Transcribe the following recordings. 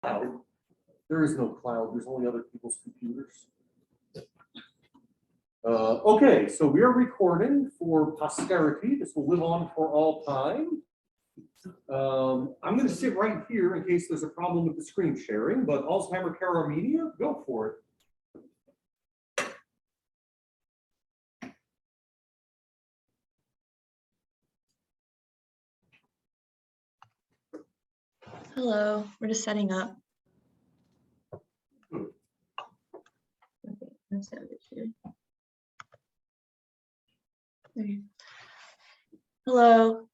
cloud. There is no cloud. There's only other people's computers. Okay, so we are recording for posterity. This will live on for all time. I'm going to sit right here in case there's a problem with the screen sharing, but Alzheimer Care Armenia, go for it. Hello, we're just setting up. Okay, that's how it should. Okay. Hello,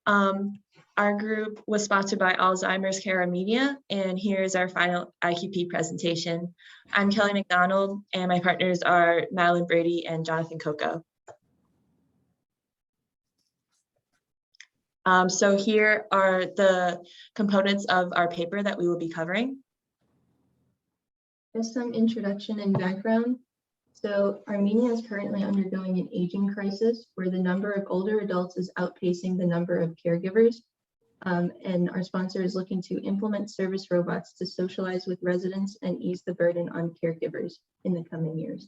our group was sponsored by Alzheimer's Care Armenia, and here's our final IQP presentation. I'm Kelly McDonald, and my partners are Madeline Brady and Jonathan Coco. So here are the components of our paper that we will be covering. Just some introduction and background. So Armenia is currently undergoing an aging crisis where the number of older adults is outpacing the number of caregivers. And our sponsor is looking to implement service robots to socialize with residents and ease the burden on caregivers in the coming years.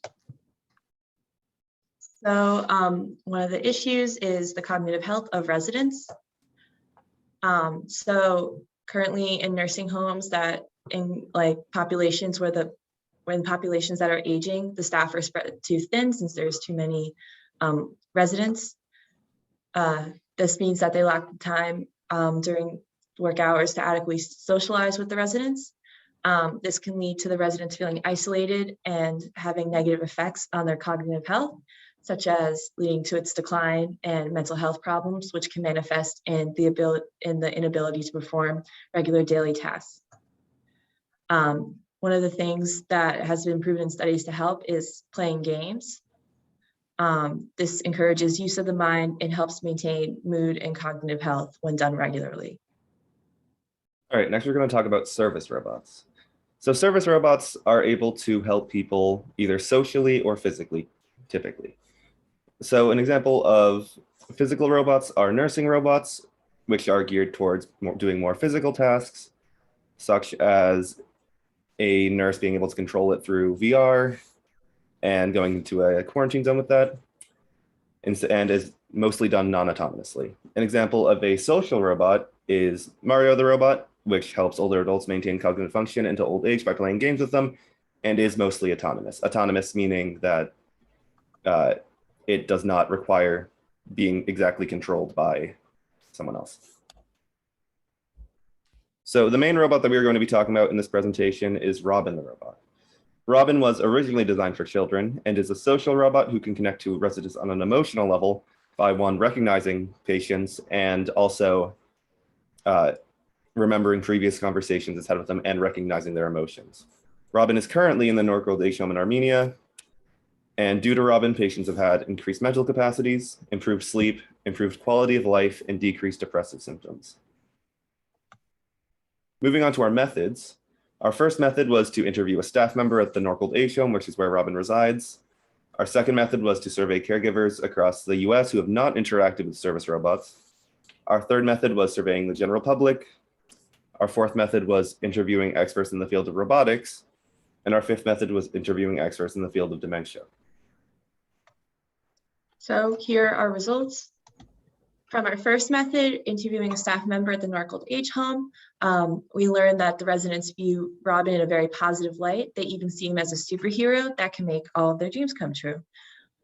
So one of the issues is the cognitive health of residents. So currently in nursing homes that in like populations when populations that are aging, the staff are spread too thin since there's too many residents. This means that they lack the time during work hours to adequately socialize with the residents. This can lead to the residents feeling isolated and having negative effects on their cognitive health, such as leading to its decline and mental health problems, which can manifest in the inability to perform regular daily tasks. One of the things that has been proven in studies to help is playing games. This encourages use of the mind and helps maintain mood and cognitive health when done regularly. All right, next we're going to talk about service robots. So service robots are able to help people either socially or physically, typically. So an example of physical robots are nursing robots, which are geared towards doing more physical tasks, such as a nurse being able to control it through VR and going into a quarantine zone with that, and is mostly done non-autonomously. An example of a social robot is Mario the robot, which helps older adults maintain cognitive function into old age by playing games with them, and is mostly autonomous. Autonomous meaning that it does not require being exactly controlled by someone else. So the main robot that we are going to be talking about in this presentation is Robin the robot. Robin was originally designed for children and is a social robot who can connect to residents on an emotional level by one, recognizing patients and also remembering previous conversations it's had with them and recognizing their emotions. Robin is currently in the Norgold Age home in Armenia. And due to Robin, patients have had increased mental capacities, improved sleep, improved quality of life, and decreased depressive symptoms. Moving on to our methods. Our first method was to interview a staff member at the Norgold Age home, which is where Robin resides. Our second method was to survey caregivers across the US who have not interacted with service robots. Our third method was surveying the general public. Our fourth method was interviewing experts in the field of robotics. And our fifth method was interviewing experts in the field of dementia. So here are results. From our first method, interviewing a staff member at the Norgold Age home, we learned that the residents view Robin in a very positive light. They even see him as a superhero that can make all of their dreams come true.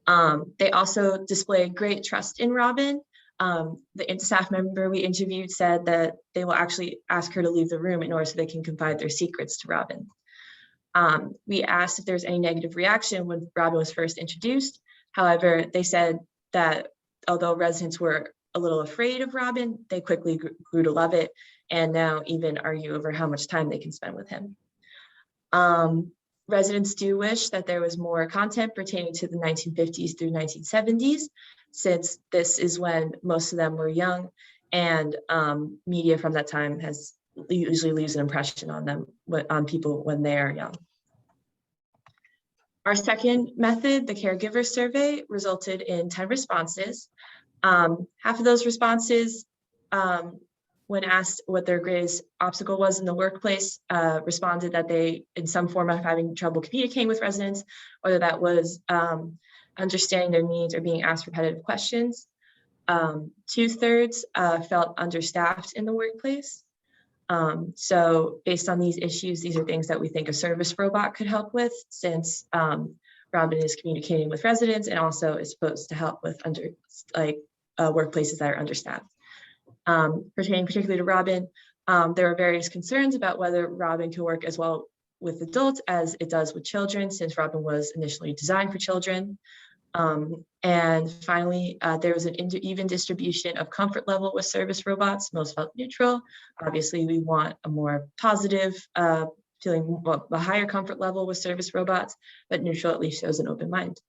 They also display great trust in Robin. The staff member we interviewed said that they will actually ask her to leave the room in order so they can confide their secrets to Robin. We asked if there's any negative reaction when Robin was first introduced. However, they said that although residents were a little afraid of Robin, they quickly grew to love it and now even argue over how much time they can spend with him. Residents do wish that there was more content pertaining to the 1950s through 1970s, since this is when most of them were young and media from that time has usually leaves an impression on them, on people when they are young. Our second method, the caregiver survey, resulted in 10 responses. Half of those responses when asked what their greatest obstacle was in the workplace, responded that they, in some form of having trouble communicating with residents, whether that was understanding their needs or being asked repetitive questions. 2/3 felt understaffed in the workplace. So based on these issues, these are things that we think a service robot could help with, since Robin is communicating with residents and also is supposed to help with workplaces that are understaffed. Pertaining particularly to Robin, there are various concerns about whether Robin can work as well with adults as it does with children, since Robin was initially designed for children. And finally, there was an even distribution of comfort level with service robots. Most felt neutral. Obviously, we want a more positive feeling, well, a higher comfort level with service robots, but neutral at least shows an open mind.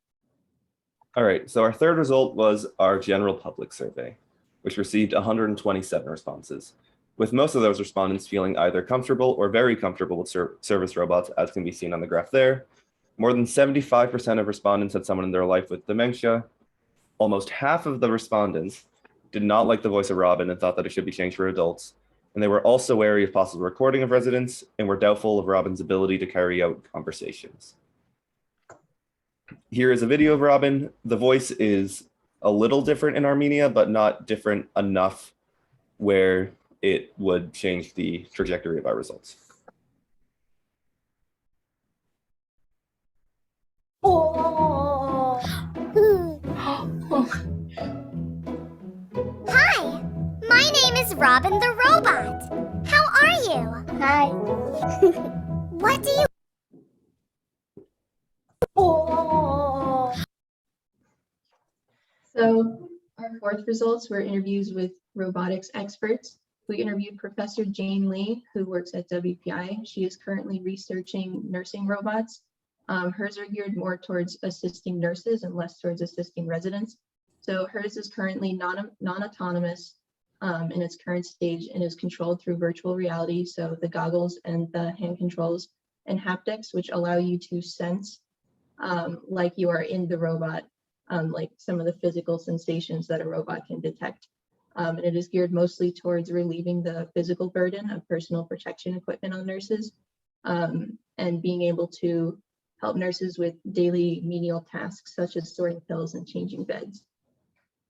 All right, so our third result was our general public survey, which received 127 responses, with most of those respondents feeling either comfortable or very comfortable with service robots, as can be seen on the graph there. More than 75% of respondents had someone in their life with dementia. Almost half of the respondents did not like the voice of Robin and thought that it should be changed for adults. And they were also wary of possible recording of residents and were doubtful of Robin's ability to carry out conversations. Here is a video of Robin. The voice is a little different in Armenia, but not different enough where it would change the trajectory of our results. Hi, my name is Robin the Robot. How are you? Hi. What do you... So our fourth results were interviews with robotics experts. We interviewed Professor Jane Lee, who works at WPI. She is currently researching nursing robots. Hers are geared more towards assisting nurses and less towards assisting residents. So hers is currently non-autonomous in its current stage and is controlled through virtual reality. So the goggles and the hand controls and haptics, which allow you to sense like you are in the robot, like some of the physical sensations that a robot can detect. And it is geared mostly towards relieving the physical burden of personal protection equipment on nurses and being able to help nurses with daily menial tasks such as sorting pills and changing beds.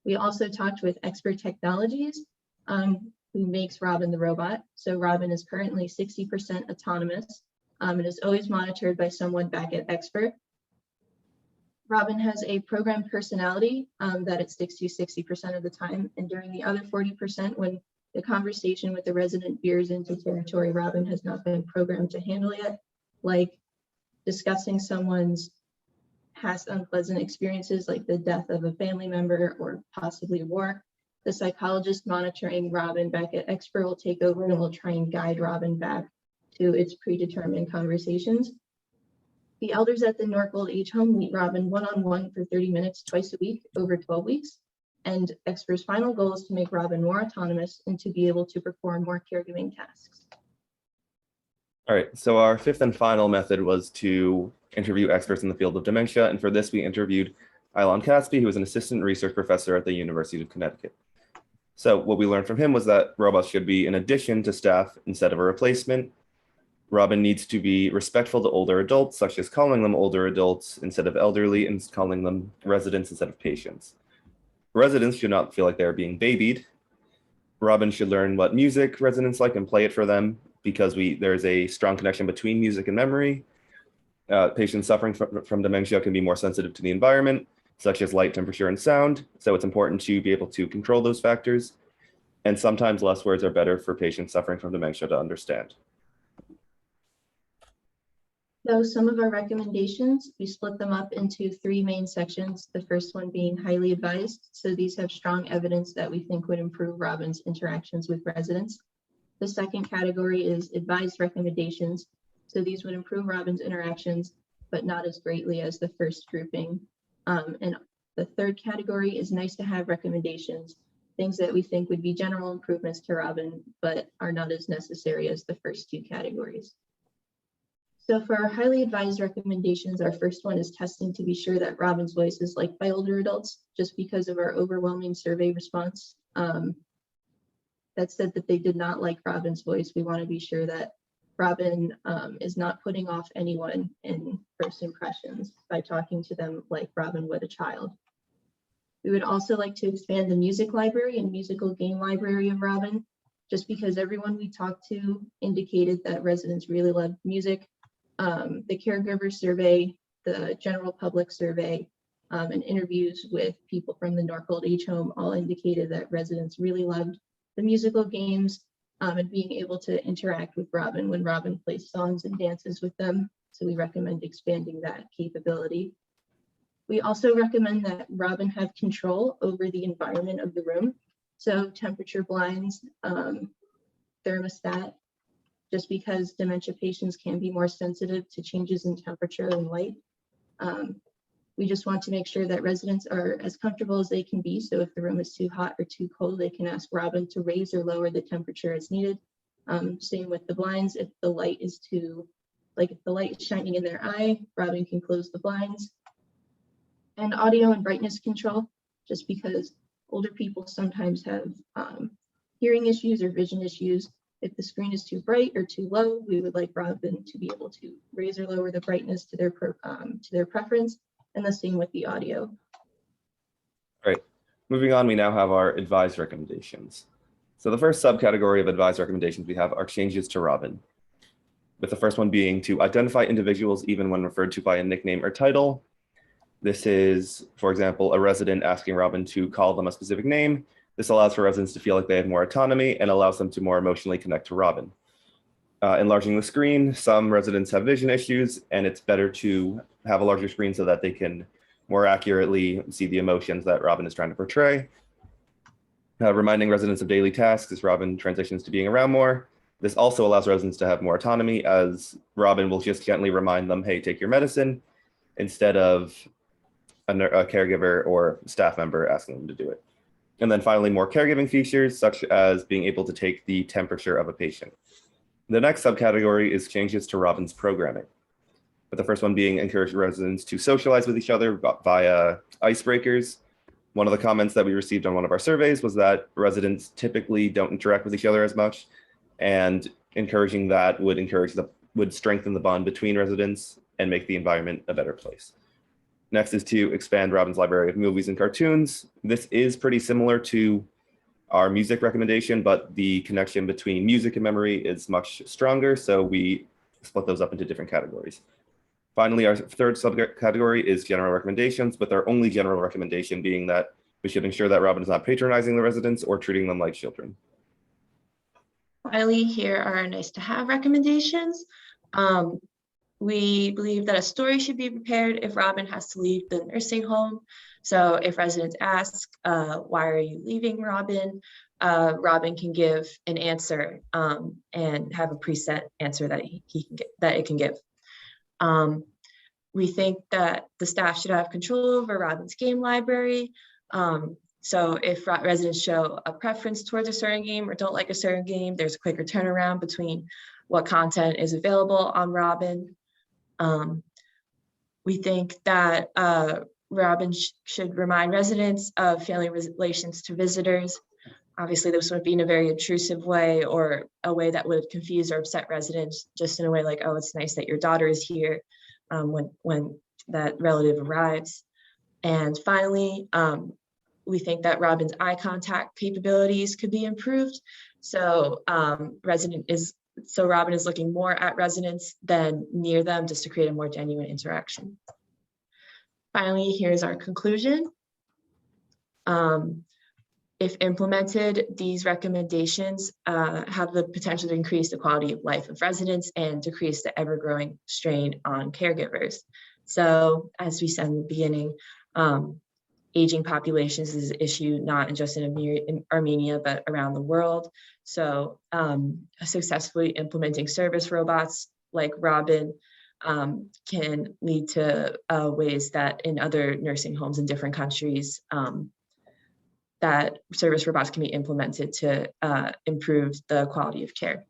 We also talked with Expert Technologies, who makes Robin the robot. So Robin is currently 60% autonomous and is always monitored by someone back at Expert. Robin has a programmed personality that it sticks to 60% of the time, and during the other 40%, when the conversation with the resident veers into territory Robin has not been programmed to handle yet, like discussing someone's past unpleasant experiences like the death of a family member or possibly war, the psychologist monitoring Robin back at Expert will take over and will try and guide Robin back to its predetermined conversations. The elders at the Norcold Age Home meet Robin one-on-one for 30 minutes twice a week over 12 weeks. And Expert's final goal is to make Robin more autonomous and to be able to perform more caregiving tasks. All right, so our fifth and final method was to interview experts in the field of dementia. And for this, we interviewed Ilan Caspi, who is an assistant research professor at the University of Connecticut. So what we learned from him was that robots should be an addition to staff instead of a replacement. Robin needs to be respectful to older adults, such as calling them older adults instead of elderly and calling them residents instead of patients. Residents should not feel like they're being babied. Robin should learn what music residents like and play it for them, because there's a strong connection between music and memory. Patients suffering from dementia can be more sensitive to the environment, such as light, temperature, and sound. So it's important to be able to control those factors. And sometimes less words are better for patients suffering from dementia to understand. So some of our recommendations, we split them up into 3 main sections. The first one being highly advised. So these have strong evidence that we think would improve Robin's interactions with residents. The second category is advised recommendations. So these would improve Robin's interactions, but not as greatly as the first grouping. And the third category is nice to have recommendations, things that we think would be general improvements to Robin, but are not as necessary as the first 2 categories. So for our highly advised recommendations, our first one is testing to be sure that Robin's voice is liked by older adults, just because of our overwhelming survey response. that said that they did not like Robin's voice. We want to be sure that Robin is not putting off anyone in first impressions by talking to them like Robin would a child. We would also like to expand the music library and musical game library of Robin, just because everyone we talked to indicated that residents really loved music. The caregiver survey, the general public survey, and interviews with people from the Norcold Age Home all indicated that residents really loved the musical games and being able to interact with Robin when Robin plays songs and dances with them. So we recommend expanding that capability. We also recommend that Robin have control over the environment of the room. So temperature blinds, thermostat, just because dementia patients can be more sensitive to changes in temperature and light. We just want to make sure that residents are as comfortable as they can be. So if the room is too hot or too cold, they can ask Robin to raise or lower the temperature as needed. Same with the blinds. If the light is too, like if the light is shining in their eye, Robin can close the blinds. And audio and brightness control, just because older people sometimes have hearing issues or vision issues. If the screen is too bright or too low, we would like Robin to be able to raise or lower the brightness to their preference, and the same with the audio. All right, moving on, we now have our advised recommendations. So the first subcategory of advised recommendations we have are changes to Robin, with the first one being to identify individuals even when referred to by a nickname or title. This is, for example, a resident asking Robin to call them a specific name. This allows for residents to feel like they have more autonomy and allows them to more emotionally connect to Robin. Enlarging the screen, some residents have vision issues, and it's better to have a larger screen so that they can more accurately see the emotions that Robin is trying to portray. Reminding residents of daily tasks as Robin transitions to being around more. This also allows residents to have more autonomy, as Robin will just gently remind them, hey, take your medicine, instead of a caregiver or staff member asking them to do it. And then finally, more caregiving features, such as being able to take the temperature of a patient. The next subcategory is changes to Robin's programming, with the first one being encourage residents to socialize with each other via icebreakers. One of the comments that we received on one of our surveys was that residents typically don't interact with each other as much, and encouraging that would strengthen the bond between residents and make the environment a better place. Next is to expand Robin's library of movies and cartoons. This is pretty similar to our music recommendation, but the connection between music and memory is much stronger, so we split those up into different categories. Finally, our third subcategory is general recommendations, with our only general recommendation being that we should ensure that Robin is not patronizing the residents or treating them like children. Finally, here are our nice to have recommendations. We believe that a story should be prepared if Robin has to leave the nursing home. So if residents ask, why are you leaving, Robin? Robin can give an answer and have a preset answer that it can give. We think that the staff should have control over Robin's game library. So if residents show a preference towards a certain game or don't like a certain game, there's a quicker turnaround between what content is available on Robin. We think that Robin should remind residents of family relations to visitors. Obviously, this would be in a very intrusive way or a way that would confuse or upset residents, just in a way like, oh, it's nice that your daughter is here when that relative arrives. And finally, we think that Robin's eye contact capabilities could be improved. So Robin is looking more at residents than near them, just to create a more genuine interaction. Finally, here's our conclusion. If implemented, these recommendations have the potential to increase the quality of life of residents and decrease the ever-growing strain on caregivers. So, as we said in the beginning, aging populations is an issue not just in Armenia, but around the world. So successfully implementing service robots like Robin can lead to ways that in other nursing homes in different countries, that service robots can be implemented to improve the quality of care.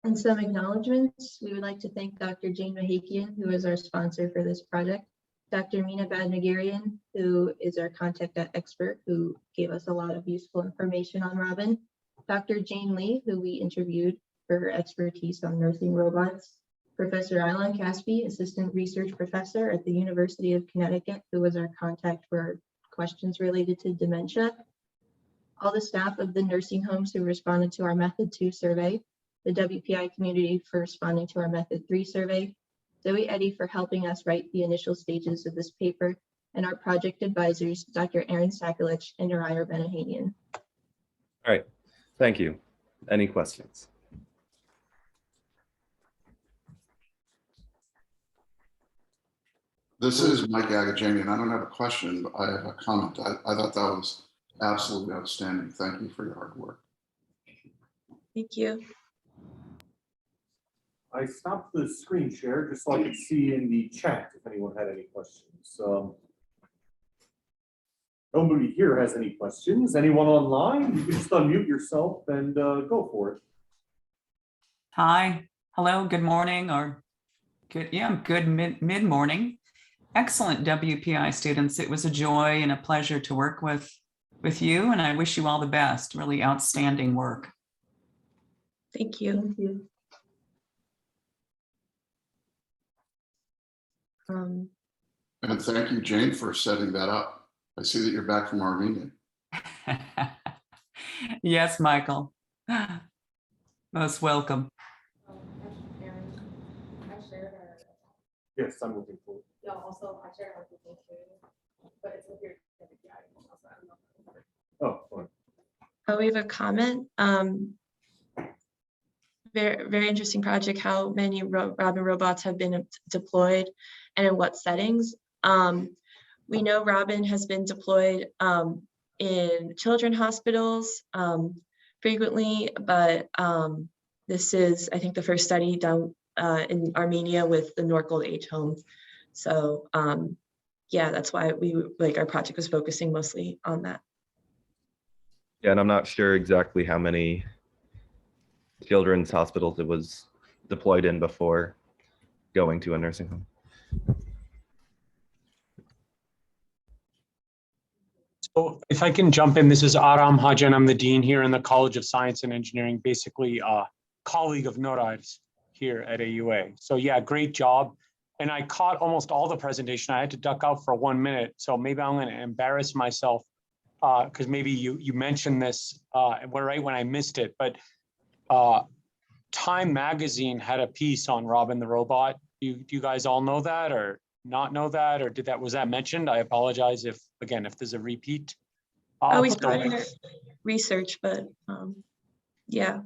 And some acknowledgements. We would like to thank Dr. Jane Mahakian, who is our sponsor for this project. Dr. Mina Badnagarian, who is our contact expert, who gave us a lot of useful information on Robin. Dr. Jane Lee, who we interviewed for her expertise on nursing robots. Professor Ilan Caspi, Assistant Research Professor at the University of Connecticut, who was our contact for questions related to dementia. All the staff of the nursing homes who responded to our Method 2 survey, the WPI community for responding to our Method 3 survey, Zoe Eddy for helping us write the initial stages of this paper, and our project advisors, Dr. Aaron Sakulich and Uriah Benahanian. All right, thank you. Any questions? This is Mike Agajanian. I don't have a question, but I have a comment. I thought that was absolutely outstanding. Thank you for your hard work. Thank you. I stopped the screen share just so I could see in the chat if anyone had any questions. Nobody here has any questions. Anyone online? You can just unmute yourself and go for it. Hi, hello, good morning, or good mid-morning. Excellent WPI students. It was a joy and a pleasure to work with you, and I wish you all the best. Really outstanding work. Thank you. Thank you. And thank you, Jane, for setting that up. I see that you're back from Armenia. Yes, Michael. Most welcome. Yes, I'm looking for it. Yeah, also I shared our people too, but it's with your WPI also. I don't know. Oh, fine. Oh, we have a comment. Very interesting project, how many Robin robots have been deployed and in what settings. We know Robin has been deployed in children's hospitals frequently, but this is, I think, the first study done in Armenia with the Norcold Age home. So yeah, that's why our project was focusing mostly on that. Yeah, and I'm not sure exactly how many children's hospitals it was deployed in before going to a nursing home. So if I can jump in, this is Aram Hajan. I'm the dean here in the College of Science and Engineering, basically a colleague of Nora's here at AUA. So yeah, great job. And I caught almost all the presentation. I had to duck out for 1 minute. So maybe I'm going to embarrass myself because maybe you mentioned this right when I missed it. But Time Magazine had a piece on Robin the robot. Do you guys all know that or not know that, or was that mentioned? I apologize if there's a repeat. We saw it in our research, but yeah.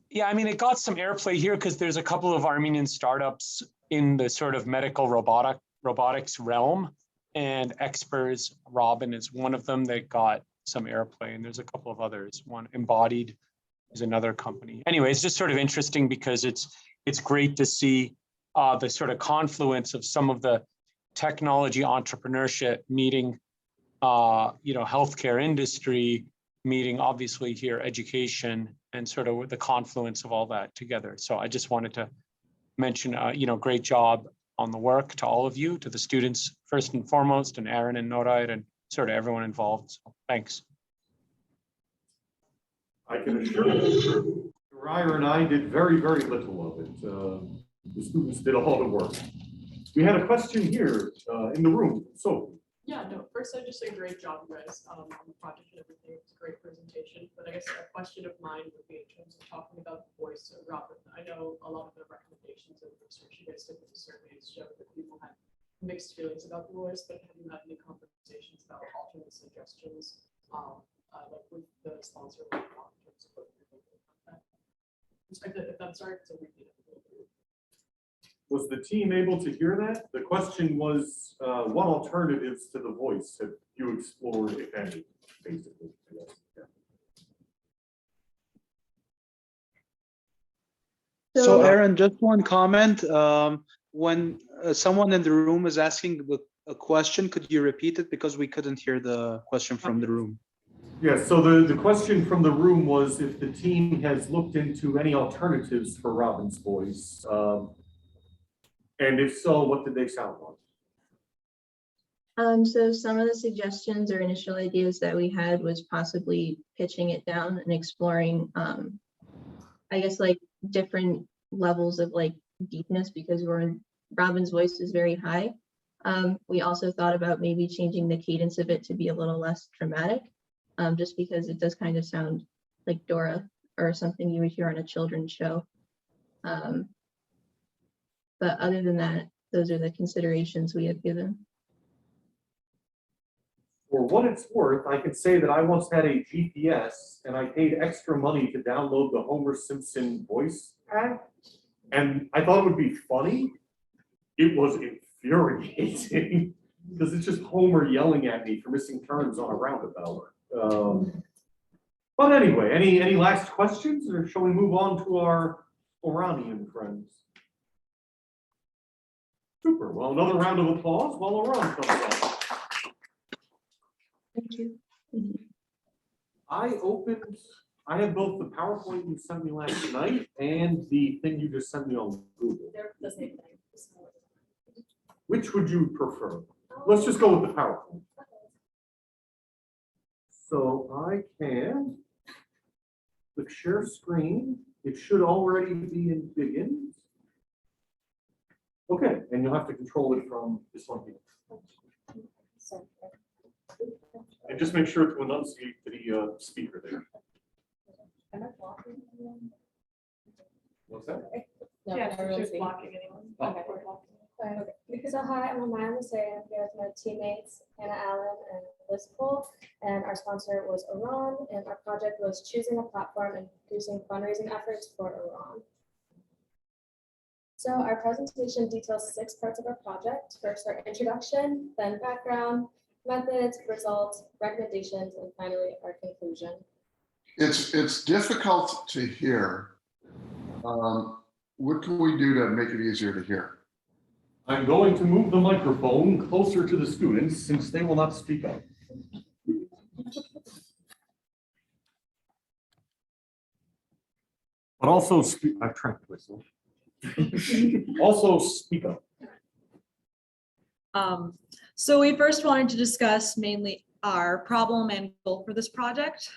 Yeah. I mean, it got some airplay here because there's a couple of Armenian startups in the sort of medical robotics realm, and Experts Robin is one of them that got some airplay, and there's a couple of others. One Embodied is another company. Anyway, it's just sort of interesting because it's great to see the sort of confluence of some of the technology entrepreneurship meeting, healthcare industry, meeting obviously here education, and sort of the confluence of all that together. So I just wanted to mention, great job on the work to all of you, to the students first and foremost, and Aaron and Norai, and sort of everyone involved. So thanks. I can assure you, Uriah and I did very, very little of it. The students did all the work. We had a question here in the room. So. Yeah, no, first I just say great job, guys, on the project and everything. It's a great presentation. But I guess a question of mine would be in terms of talking about the voice of Robin. I know a lot of the recommendations and research you guys did with the surveys show that people had mixed feelings about the voice, but have you had any conversations about alternate suggestions, like with the sponsor in terms of what you're thinking about that? If I'm sorry, it's a repeat of it. Was the team able to hear that? The question was, what alternatives to the voice have you explored, if any, basically? I guess. Yeah. So Aaron, just one comment. When someone in the room is asking a question, could you repeat it? Because we couldn't hear the question from the room. Yeah, so the question from the room was if the team has looked into any alternatives for Robin's voice. And if so, what did they sound like? So some of the suggestions or initial ideas that we had was possibly pitching it down and exploring, I guess, like different levels of like deepness, because Robin's voice is very high. We also thought about maybe changing the cadence of it to be a little less dramatic, just because it does kind of sound like Dora or something you would hear on a children's show. But other than that, those are the considerations we have given. For what it's worth, I can say that I once had a GPS and I paid extra money to download the Homer Simpson voice pack. And I thought it would be funny. It was infuriating because it's just Homer yelling at me for missing turns on a roundabout. But anyway, any last questions, or shall we move on to our Orranian friends? Super. Well, another round of applause while Orran comes up. Thank you. I have both the PowerPoint you sent me last night and the thing you just sent me on Google. They're the same thing. Which would you prefer? Let's just go with the PowerPoint. So I can click share screen. It should already be in Begins. Okay, and you'll have to control it from this one here. And just make sure to enunciate to the speaker there. What's that? No, yeah, everyone's blocking anyone. Okay. So hi, I'm Amaya Masay. I'm here with my teammates Hannah Allen and Liz Cole, and our sponsor was Orran, and our project was choosing a platform and producing fundraising efforts for Orran. So our presentation details 6 parts of our project. First, our introduction, then background, methods, results, recommendations, and finally our conclusion. It's difficult to hear. What can we do to make it easier to hear? I'm going to move the microphone closer to the students since they will not speak up. But also speak, I've tracked myself. Also speak up. So we first wanted to discuss mainly our problem and goal for this project.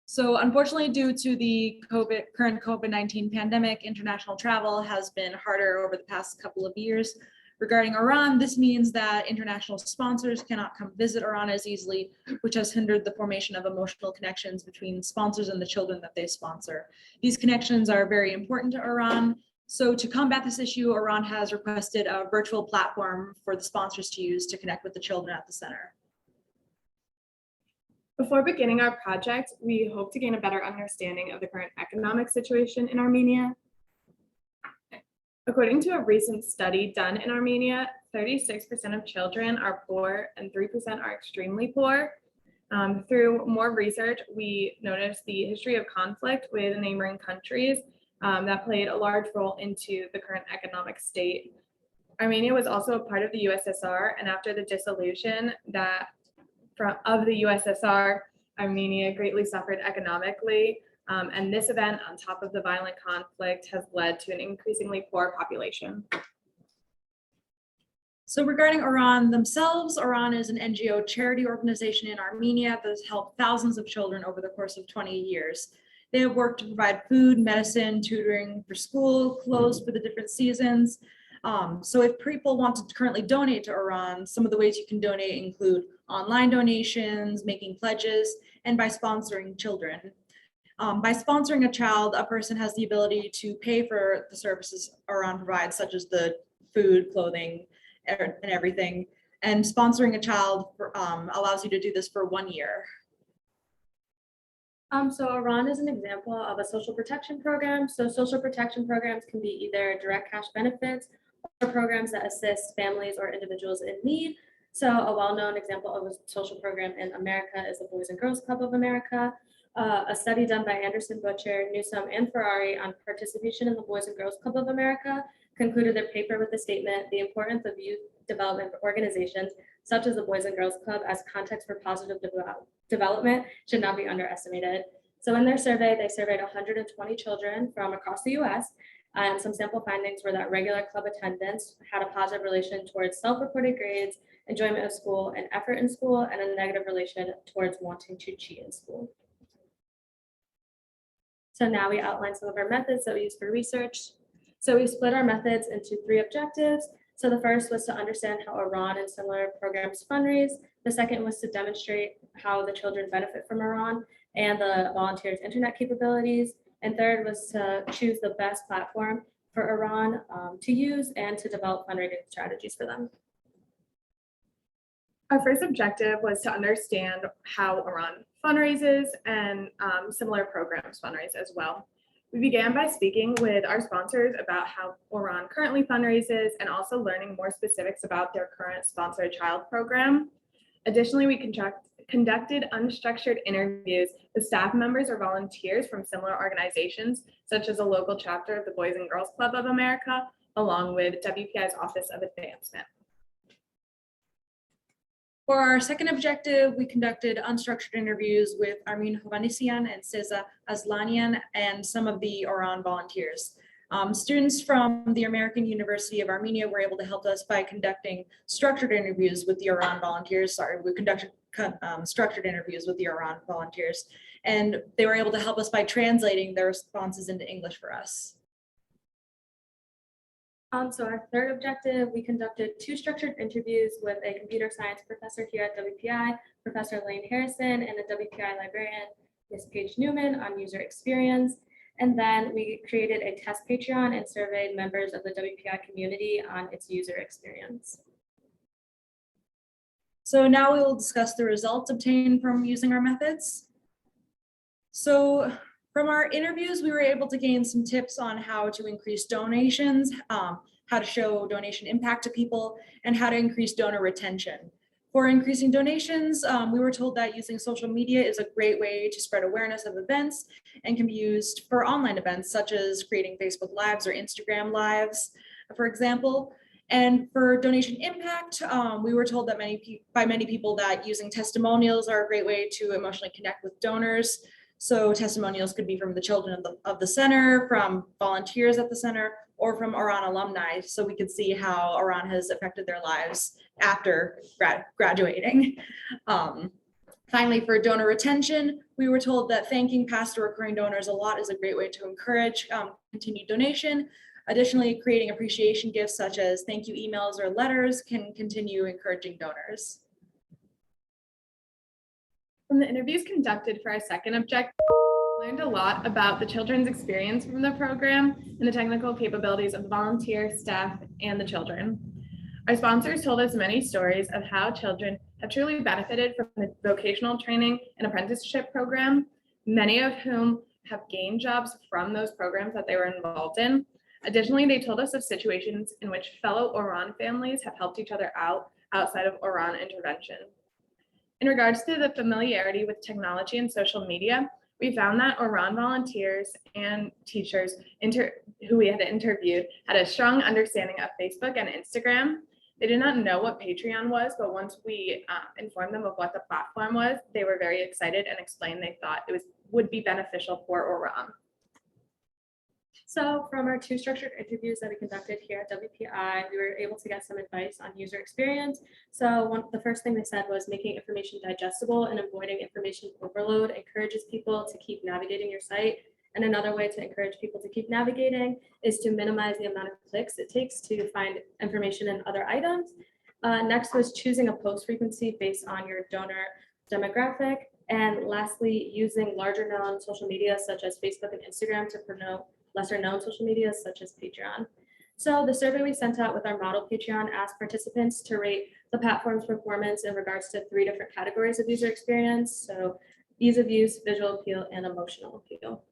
So unfortunately, due to the current COVID-19 pandemic, international travel has been harder over the past couple of years. Regarding Orran, this means that international sponsors cannot come visit Orran as easily, which has hindered the formation of emotional connections between sponsors and the children that they sponsor. These connections are very important to Orran. So to combat this issue, Orran has requested a virtual platform for the sponsors to use to connect with the children at the center. Before beginning our project, we hope to gain a better understanding of the current economic situation in Armenia. According to a recent study done in Armenia, 36% of children are poor and 3% are extremely poor. Through more research, we noticed the history of conflict with neighboring countries that played a large role into the current economic state. Armenia was also a part of the USSR, and after the dissolution of the USSR, Armenia greatly suffered economically, and this event, on top of the violent conflict, has led to an increasingly poor population. So regarding Orran themselves, Orran is an NGO charity organization in Armenia that has helped thousands of children over the course of 20 years. They have worked to provide food, medicine, tutoring for school, clothes for the different seasons. So if people want to currently donate to Orran, some of the ways you can donate include online donations, making pledges, and by sponsoring children. By sponsoring a child, a person has the ability to pay for the services Orran provides, such as the food, clothing, and everything. And sponsoring a child allows you to do this for 1 year. So Orran is an example of a social protection program. So social protection programs can be either direct cash benefits or programs that assist families or individuals in need. So a well-known example of a social program in America is the Boys and Girls Club of America. A study done by Anderson, Butcher, Newsom, and Ferrari on participation in the Boys and Girls Club of America concluded their paper with the statement, "The importance of youth development organizations such as the Boys and Girls Club as context for positive development should not be underestimated." So in their survey, they surveyed 120 children from across the US, And some sample findings were that regular club attendance had a positive relation towards self-reported grades, enjoyment of school, and effort in school, and a negative relation towards wanting to cheat in school. So now we outline some of our methods that we use for research. So we split our methods into 3 objectives. So the first was to understand how Orran and similar programs fundraise. The second was to demonstrate how the children benefit from Orran and the volunteers' internet capabilities. And third was to choose the best platform for Orran to use and to develop fundraising strategies for them. Our first objective was to understand how Orran fundraises and similar programs fundraise as well. We began by speaking with our sponsors about how Orran currently fundraises and also learning more specifics about their current sponsored child program. Additionally, we conducted unstructured interviews with staff members or volunteers from similar organizations, such as a local chapter of the Boys and Girls Club of America, along with WPI's Office of Advancement. For our second objective, we conducted unstructured interviews with Armin Hovanesian and Seza Aslanian and some of the Orran volunteers. Students from the American University of Armenia were able to help us by conducting structured interviews with the Orran volunteers. We conducted structured interviews with the Orran volunteers, and they were able to help us by translating their responses into English for us. So our third objective, we conducted 2 structured interviews with a computer science professor here at WPI, Professor Lane Harrison, and a WPI librarian, Ms. Paige Newman, on user experience. And then we created a test Patreon and surveyed members of the WPI community on its user experience. So now we will discuss the results obtained from using our methods. So from our interviews, we were able to gain some tips on how to increase donations, how to show donation impact to people, and how to increase donor retention. For increasing donations, we were told that using social media is a great way to spread awareness of events and can be used for online events, such as creating Facebook Lives or Instagram Lives, for example. And for donation impact, we were told that by many people that using testimonials are a great way to emotionally connect with donors. So testimonials could be from the children of the center, from volunteers at the center, or from Orran alumni, so we could see how Orran has affected their lives after graduating. Finally, for donor retention, we were told that thanking past or recurring donors a lot is a great way to encourage continued donation. Additionally, creating appreciation gifts such as thank you emails or letters can continue encouraging donors. From the interviews conducted for our second objective, we learned a lot about the children's experience from the program and the technical capabilities of the volunteer, staff, and the children. Our sponsors told us many stories of how children have truly benefited from the vocational training and apprenticeship program, many of whom have gained jobs from those programs that they were involved in. Additionally, they told us of situations in which fellow Orran families have helped each other out outside of Orran intervention. In regards to the familiarity with technology and social media, we found that Orran volunteers and teachers who we had interviewed had a strong understanding of Facebook and Instagram. They did not know what Patreon was, but once we informed them of what the platform was, they were very excited and explained they thought it would be beneficial for Orran. So from our 2 structured interviews that we conducted here at WPI, we were able to get some advice on user experience. So the first thing they said was making information digestible and avoiding information overload encourages people to keep navigating your site. And another way to encourage people to keep navigating is to minimize the amount of clicks it takes to find information in other items. Next was choosing a post frequency based on your donor demographic. And lastly, using larger known social media such as Facebook and Instagram to promote lesser known social media such as Patreon. So the survey we sent out with our model Patreon asked participants to rate the platform's performance in regards to 3 different categories of user experience. So ease of use, visual appeal, and emotional appeal.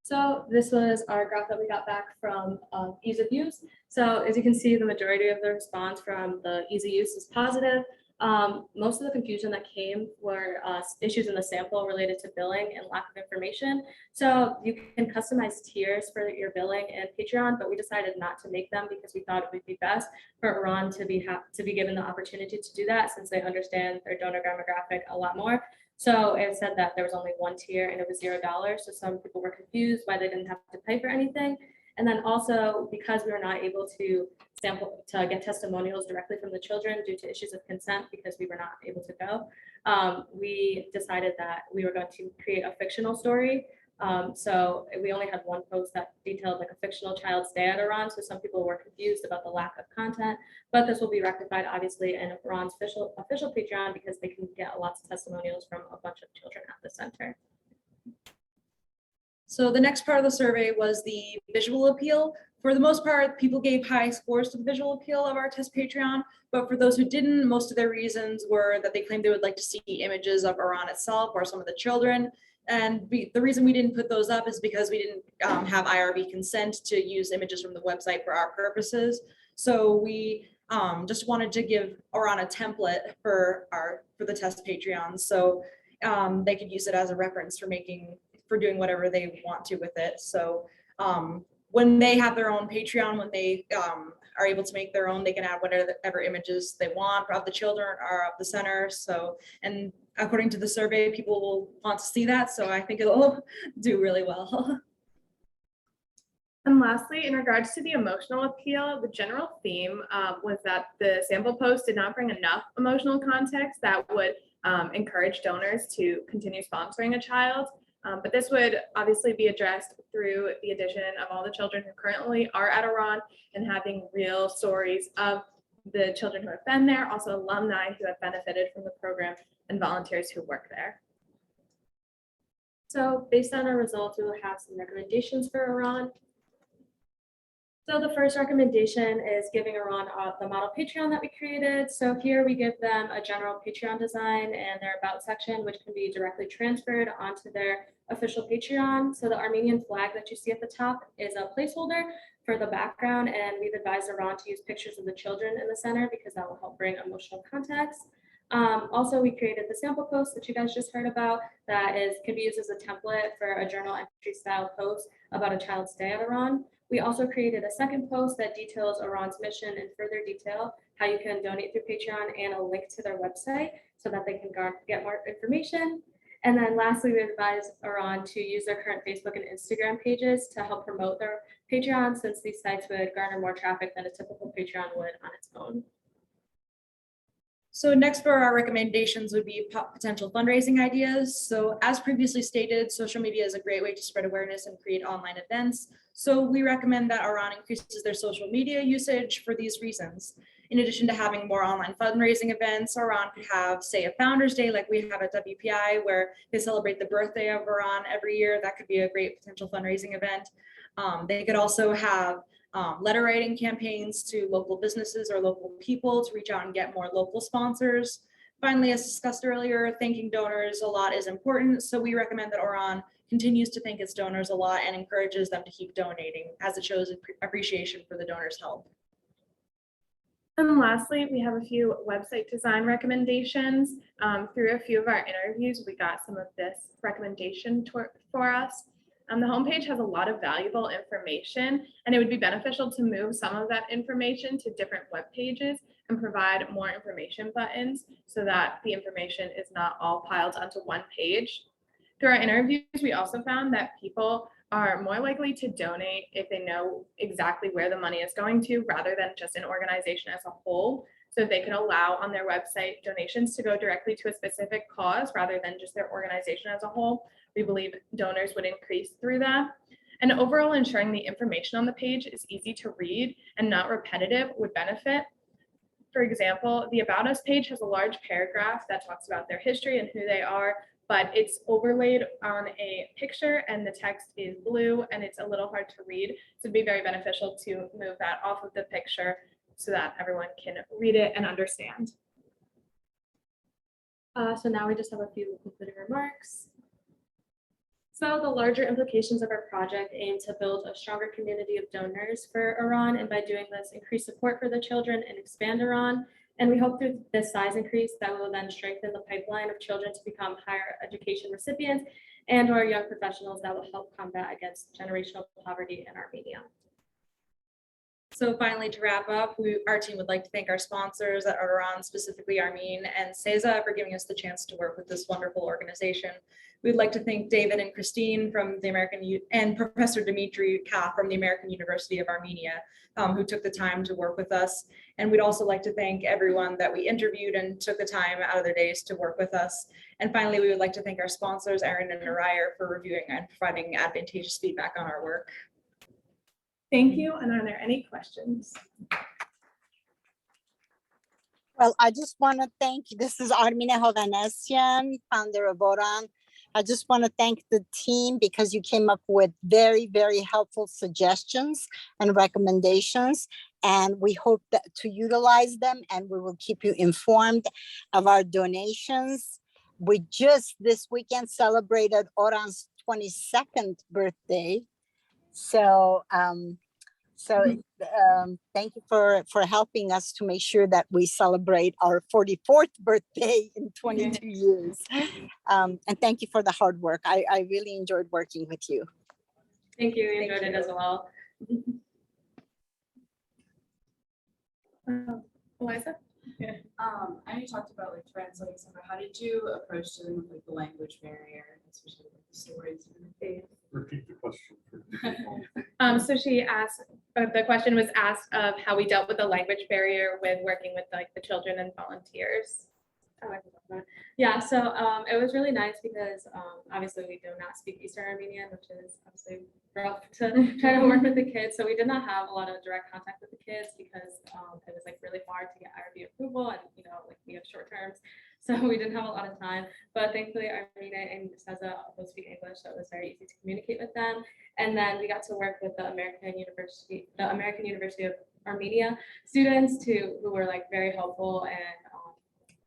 So this was our graph that we got back from ease of use. So as you can see, the majority of the response from the ease of use is positive. Most of the confusion that came were issues in the sample related to billing and lack of information. So you can customize tiers for your billing and Patreon, but we decided not to make them because we thought it would be best for Orran to be given the opportunity to do that since they understand their donor demographic a lot more. So it said that there was only one tier and it was $0. So some people were confused why they didn't have to pay for anything. And then also because we were not able to get testimonials directly from the children due to issues of consent because we were not able to go, we decided that we were going to create a fictional story. So we only had one post that detailed like a fictional child's day at Orran. So some people were confused about the lack of content, but this will be rectified obviously in Orran's official Patreon because they can get lots of testimonials from a bunch of children at the center. So the next part of the survey was the visual appeal. For the most part, people gave high scores to the visual appeal of our test Patreon, but for those who didn't, most of their reasons were that they claimed they would like to see images of Orran itself or some of the children. And the reason we didn't put those up is because we didn't have IRB consent to use images from the website for our purposes. So we just wanted to give Orran a template for the test Patreon, so they could use it as a reference for doing whatever they want to with it. So when they have their own Patreon, when they are able to make their own, they can add whatever images they want of the children or of the center. So, and according to the survey, people will want to see that. So I think it'll do really well. And lastly, in regards to the emotional appeal, the general theme was that the sample post did not bring enough emotional context that would encourage donors to continue sponsoring a child. But this would obviously be addressed through the addition of all the children who currently are at Orran and having real stories of the children who have been there, also alumni who have benefited from the program and volunteers who work there. So based on our results, we will have some recommendations for Orran. So the first recommendation is giving Orran the model Patreon that we created. So here we give them a general Patreon design and their about section, which can be directly transferred onto their official Patreon. So the Armenian flag that you see at the top is a placeholder for the background, and we've advised Orran to use pictures of the children in the center because that will help bring emotional context. Also, we created the sample post that you guys just heard about that can be used as a template for a journal entry style post about a child's day at Orran. We also created a second post that details Orran's mission in further detail, how you can donate through Patreon, and a link to their website so that they can get more information. And then lastly, we advise Orran to use their current Facebook and Instagram pages to help promote their Patreon, since these sites would garner more traffic than a typical Patreon would on its own. So next for our recommendations would be potential fundraising ideas. So as previously stated, social media is a great way to spread awareness and create online events. So we recommend that Orran increases their social media usage for these reasons. In addition to having more online fundraising events, Orran could have, say, a Founders Day like we have at WPI, where they celebrate the birthday of Orran every year. That could be a great potential fundraising event. They could also have letter writing campaigns to local businesses or local people to reach out and get more local sponsors. Finally, as discussed earlier, thanking donors a lot is important. So we recommend that Orran continues to thank its donors a lot and encourages them to keep donating, as it shows appreciation for the donors' help. And lastly, we have a few website design recommendations. Through a few of our interviews, we got some of this recommendation for us. The homepage has a lot of valuable information, and it would be beneficial to move some of that information to different web pages and provide more information buttons so that the information is not all piled onto one page. Through our interviews, we also found that people are more likely to donate if they know exactly where the money is going to, rather than just an organization as a whole. So if they can allow on their website donations to go directly to a specific cause rather than just their organization as a whole, we believe donors would increase through that. And overall, ensuring the information on the page is easy to read and not repetitive would benefit. For example, the About Us page has a large paragraph that talks about their history and who they are, but it's overlaid on a picture and the text is blue and it's a little hard to read. So it'd be very beneficial to move that off of the picture so that everyone can read it and understand. So now we just have a few concluding remarks. So the larger implications of our project aim to build a stronger community of donors for Orran, and by doing this, increase support for the children and expand Orran. And we hope through this size increase that we will then strengthen the pipeline of children to become higher education recipients and or young professionals that will help combat against generational poverty in Armenia. So finally, to wrap up, our team would like to thank our sponsors at Orran, specifically Armin and Ceza, for giving us the chance to work with this wonderful organization. We'd like to thank David and Christine from the and Professor Dimitri Ka from the American University of Armenia, who took the time to work with us. And we'd also like to thank everyone that we interviewed and took the time out of their days to work with us. And finally, we would like to thank our sponsors, Aaron and Araya, for reviewing and providing advantageous feedback on our work. Thank you. And are there any questions? Well, I just want to thank, this is Armenia Hovhanessian, founder of Orran. I just want to thank the team because you came up with very, very helpful suggestions and recommendations. And we hope that to utilize them, and we will keep you informed of our donations. We just this weekend celebrated Orran's 22nd birthday. So, thank you for helping us to make sure that we celebrate our 44th birthday in 22 years. And thank you for the hard work. I really enjoyed working with you. Thank you. We enjoyed it as well. Eliza? Yeah. I know you talked about like translating some, how did you approach dealing with like the language barrier, especially like the stories and the faith? Repeat the question. So she asked, the question was asked of how we dealt with the language barrier with working with like the children and volunteers. Yeah, so it was really nice because obviously we do not speak Eastern Armenian, which is obviously rough to try to work with the kids. So we did not have a lot of direct contact with the kids because it was like really hard to get IRB approval, and like we have short terms, so we didn't have a lot of time. But thankfully, Armenia and Ceza both speak English, so it was very easy to communicate with them. And then we got to work with the American University of Armenia students who were like very helpful and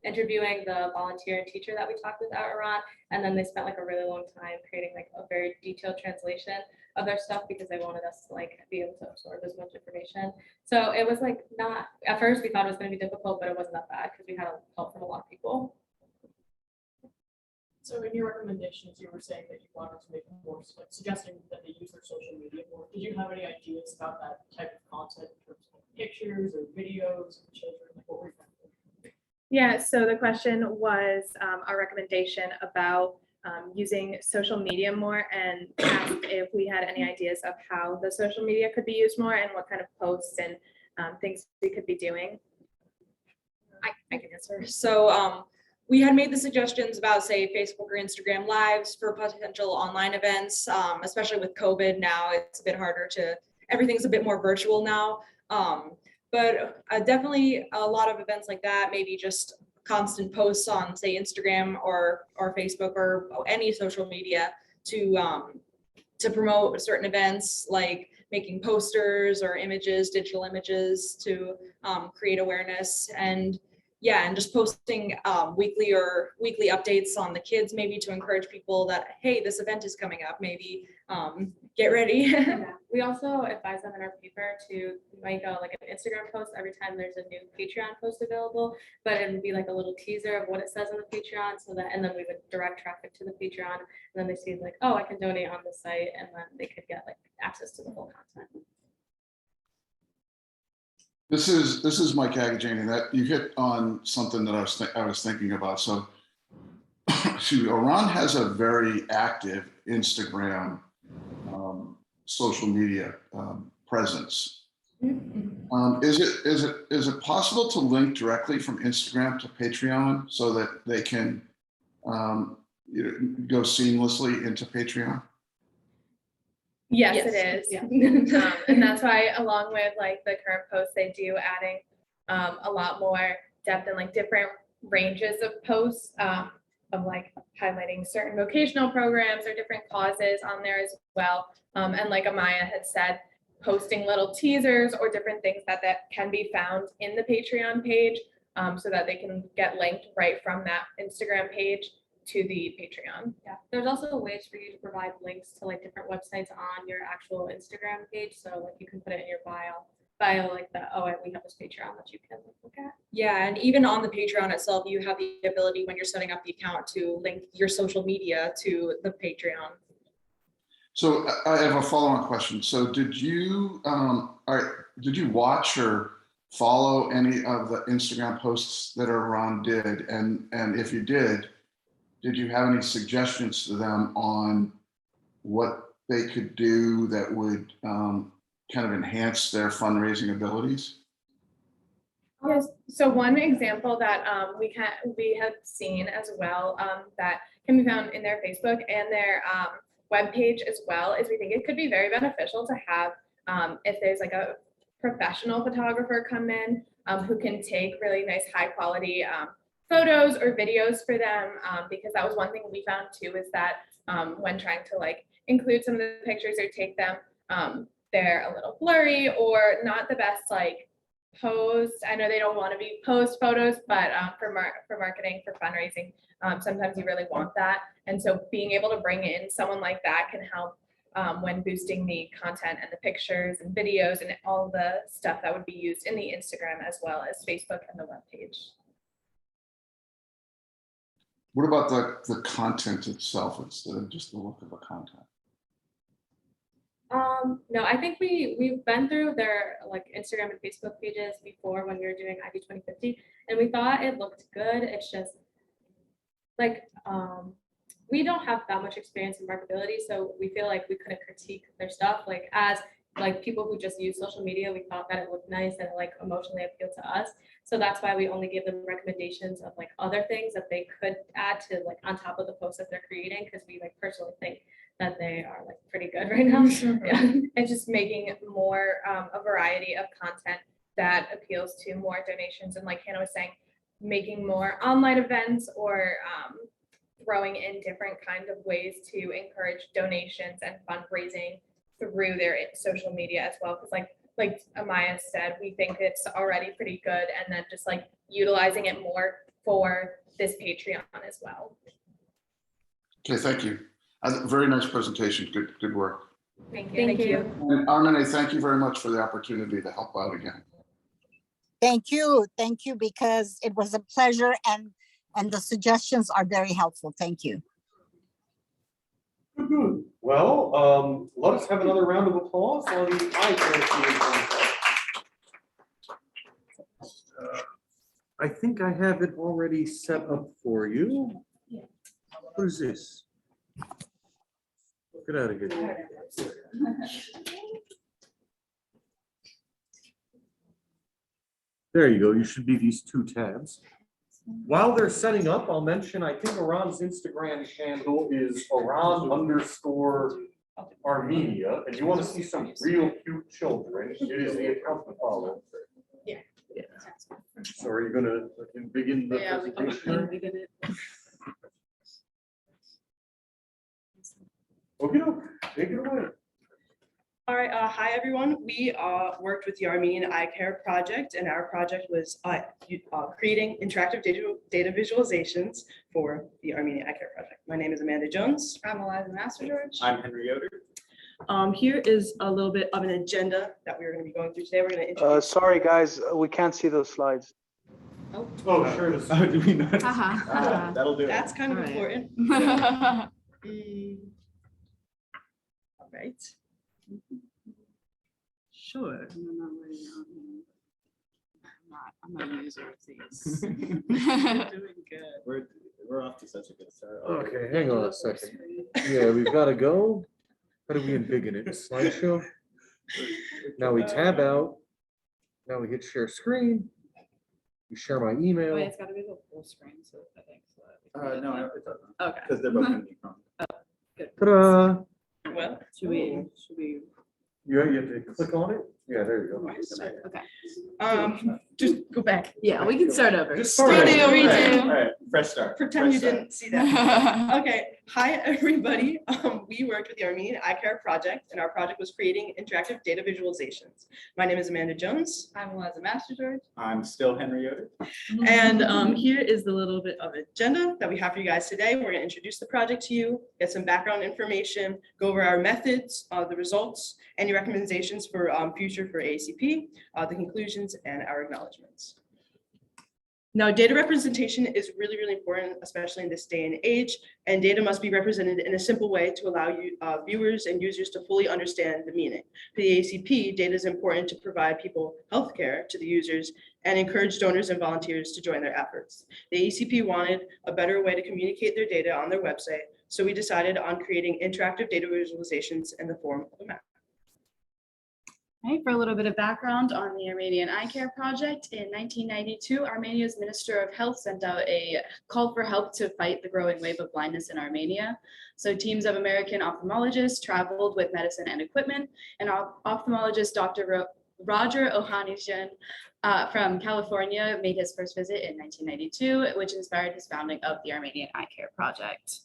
interviewing the volunteer and teacher that we talked with at Orran, and then they spent like a really long time creating like a very detailed translation of their stuff because they wanted us to like be able to absorb as much information. So it was like not, at first we thought it was going to be difficult, but it wasn't that bad because we had help from a lot of people. So in your recommendations, you were saying that you wanted to make it more, like suggesting that they use their social media more. Did you have any ideas about that type of content in terms of pictures or videos of children? Like what were you thinking? Yeah, so the question was our recommendation about using social media more, and asked if we had any ideas of how the social media could be used more and what kind of posts and things we could be doing. I can answer. So we had made the suggestions about, say, Facebook or Instagram lives for potential online events, especially with COVID now. It's a bit harder everything's a bit more virtual now. But definitely a lot of events like that, maybe just constant posts on, say, Instagram or Facebook or any social media to promote certain events, like making posters or images, digital images to create awareness. And yeah, and just posting weekly updates on the kids, maybe to encourage people that, hey, this event is coming up, maybe get ready. Yeah. We also advise them in our paper to make like an Instagram post every time there's a new Patreon post available, but it would be like a little teaser of what it says on the Patreon, so that, and then we would direct traffic to the Patreon, and then they see like, oh, I can donate on the site, and then they could get like access to the full content. This is Mike Agajani. That you hit on something that I was thinking about. So, excuse me, Orran has a very active Instagram social media presence. Is it possible to link directly from Instagram to Patreon so that they can go seamlessly into Patreon? Yes, it is. Yeah. And that's why, along with like the current posts, they do adding a lot more depth and like different ranges of posts of like highlighting certain vocational programs or different causes on there as well. And like Amaya had said, posting little teasers or different things that can be found in the Patreon page, so that they can get linked right from that Instagram page to the Patreon. Yeah, there's also ways for you to provide links to like different websites on your actual Instagram page. So like you can put it in your bio like that. Oh, we have this Patreon that you can look at. Yeah, and even on the Patreon itself, you have the ability when you're setting up the account to link your social media to the Patreon. So I have a follow-on question. So did you, all right, did you watch or follow any of the Instagram posts that Orran did? And if you did you have any suggestions to them on what they could do that would kind of enhance their fundraising abilities? Yes, so one example that we have seen as well that can be found in their Facebook and their webpage as well is we think it could be very beneficial to have if there's like a professional photographer come in who can take really nice high quality photos or videos for them because that was one thing we found too is that when trying to like include some of the pictures or take them they're a little blurry or not the best like pose. I know they don't want to be posed photos, but for marketing, for fundraising, sometimes you really want that. And so being able to bring in someone like that can help when boosting the content and the pictures and videos and all the stuff that would be used in the Instagram as well as Facebook and the webpage. What about the content itself instead of just the look of the content? No, I think we've been through their like Instagram and Facebook pages before when we were doing ID 2050, and we thought it looked good. It's just like we don't have that much experience in marketability, so we feel like we couldn't critique their stuff. Like as like people who just use social media, we thought that it looked nice and like emotionally appealed to us. So that's why we only give them recommendations of like other things that they could add to like on top of the posts that they're creating, because we like personally think that they are like pretty good right now. Yeah. And just making more a variety of content that appeals to more donations. And like Hannah was saying, making more online events or throwing in different kind of ways to encourage donations and fundraising through their social media as well. Because like Amaya said, we think it's already pretty good, and then just like utilizing it more for this Patreon as well. Okay, thank you. Very nice presentation. Good work. Thank you. Thank you. And Armenia, thank you very much for the opportunity to help out again. Thank you, because it was a pleasure and the suggestions are very helpful. Thank you. Good. Well, let us have another round of applause on the EyeCare team. I think I have it already set up for you. What is this? Get out of here. There you go. You should be these two tabs. While they're setting up, I'll mention, I think Orran's Instagram handle is Orran_Armenia. And you want to see some real cute children, it is the account to follow. Yeah. So are you going to begin the presentation? Okay, take it away. All right, hi everyone. We worked with the Armenian EyeCare project, and our project was creating interactive data visualizations for the Armenian EyeCare project. My name is Amanda Jones. I'm Eliza Master George. I'm Henry Yoder. Here is a little bit of an agenda that we're going to be going through today. We're going to introduce. Sorry guys, we can't see those slides. Oh, sure. Oh, do we not? That'll do it. That's kind of important. All right. Sure. I'm not a user of these. Doing good. We're off to such a good start. Okay, hang on a second. Yeah, we've got to go. How do we embiggen it? Slideshow. Now we tab out. Now we hit share screen. We share my email. Wait, it's got to be the full screen, so I think so. No, it doesn't. Okay. Because they're both going to be Chrome. Good. Ta-da! Well, Should we? You have to click on it? Yeah, there you go. Okay. Just go back. Yeah, we can start over. Just start over. Redo. All right, fresh start. Pretend you Fresh didn't see that. Okay, hi everybody. We worked with the Armenian EyeCare project, and our project was creating interactive data visualizations. My name is Amanda Jones. I'm Eliza Master George. I'm still Henry Yoder. And here is the little bit of agenda that we have for you guys today. We're going to introduce the project to you, get some background information, go over our methods, the results, any recommendations for future for ACP, the conclusions, and our acknowledgements. Now, data representation is really, really important, especially in this day and age, and data must be represented in a simple way to allow you, viewers and users to fully understand the meaning. For the ACP, data is important to provide people healthcare to the users and encourage donors and volunteers to join their efforts. The ACP wanted a better way to communicate their data on their website, so we decided on creating interactive data visualizations in the form of a map. Right, for a little bit of background on the Armenian EyeCare project, in 1992, Armenia's Minister of Health sent out a call for help to fight the growing wave of blindness in Armenia. So teams of American ophthalmologists traveled with medicine and equipment, and ophthalmologist Dr. Roger Ohanian from California made his first visit in 1992, which inspired his founding of the Armenian EyeCare project.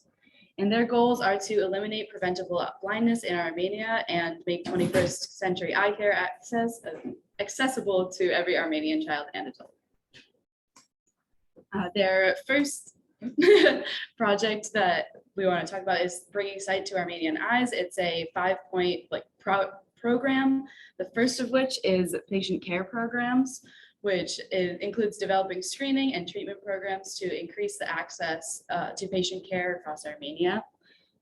And their goals are to eliminate preventable blindness in Armenia and make 21st century eye care accessible to every Armenian child and adult. Their first project that we want to talk about is Bringing Sight to Armenian Eyes. It's a 5-point program, the first of which is patient care programs, which includes developing screening and treatment programs to increase the access to patient care across Armenia.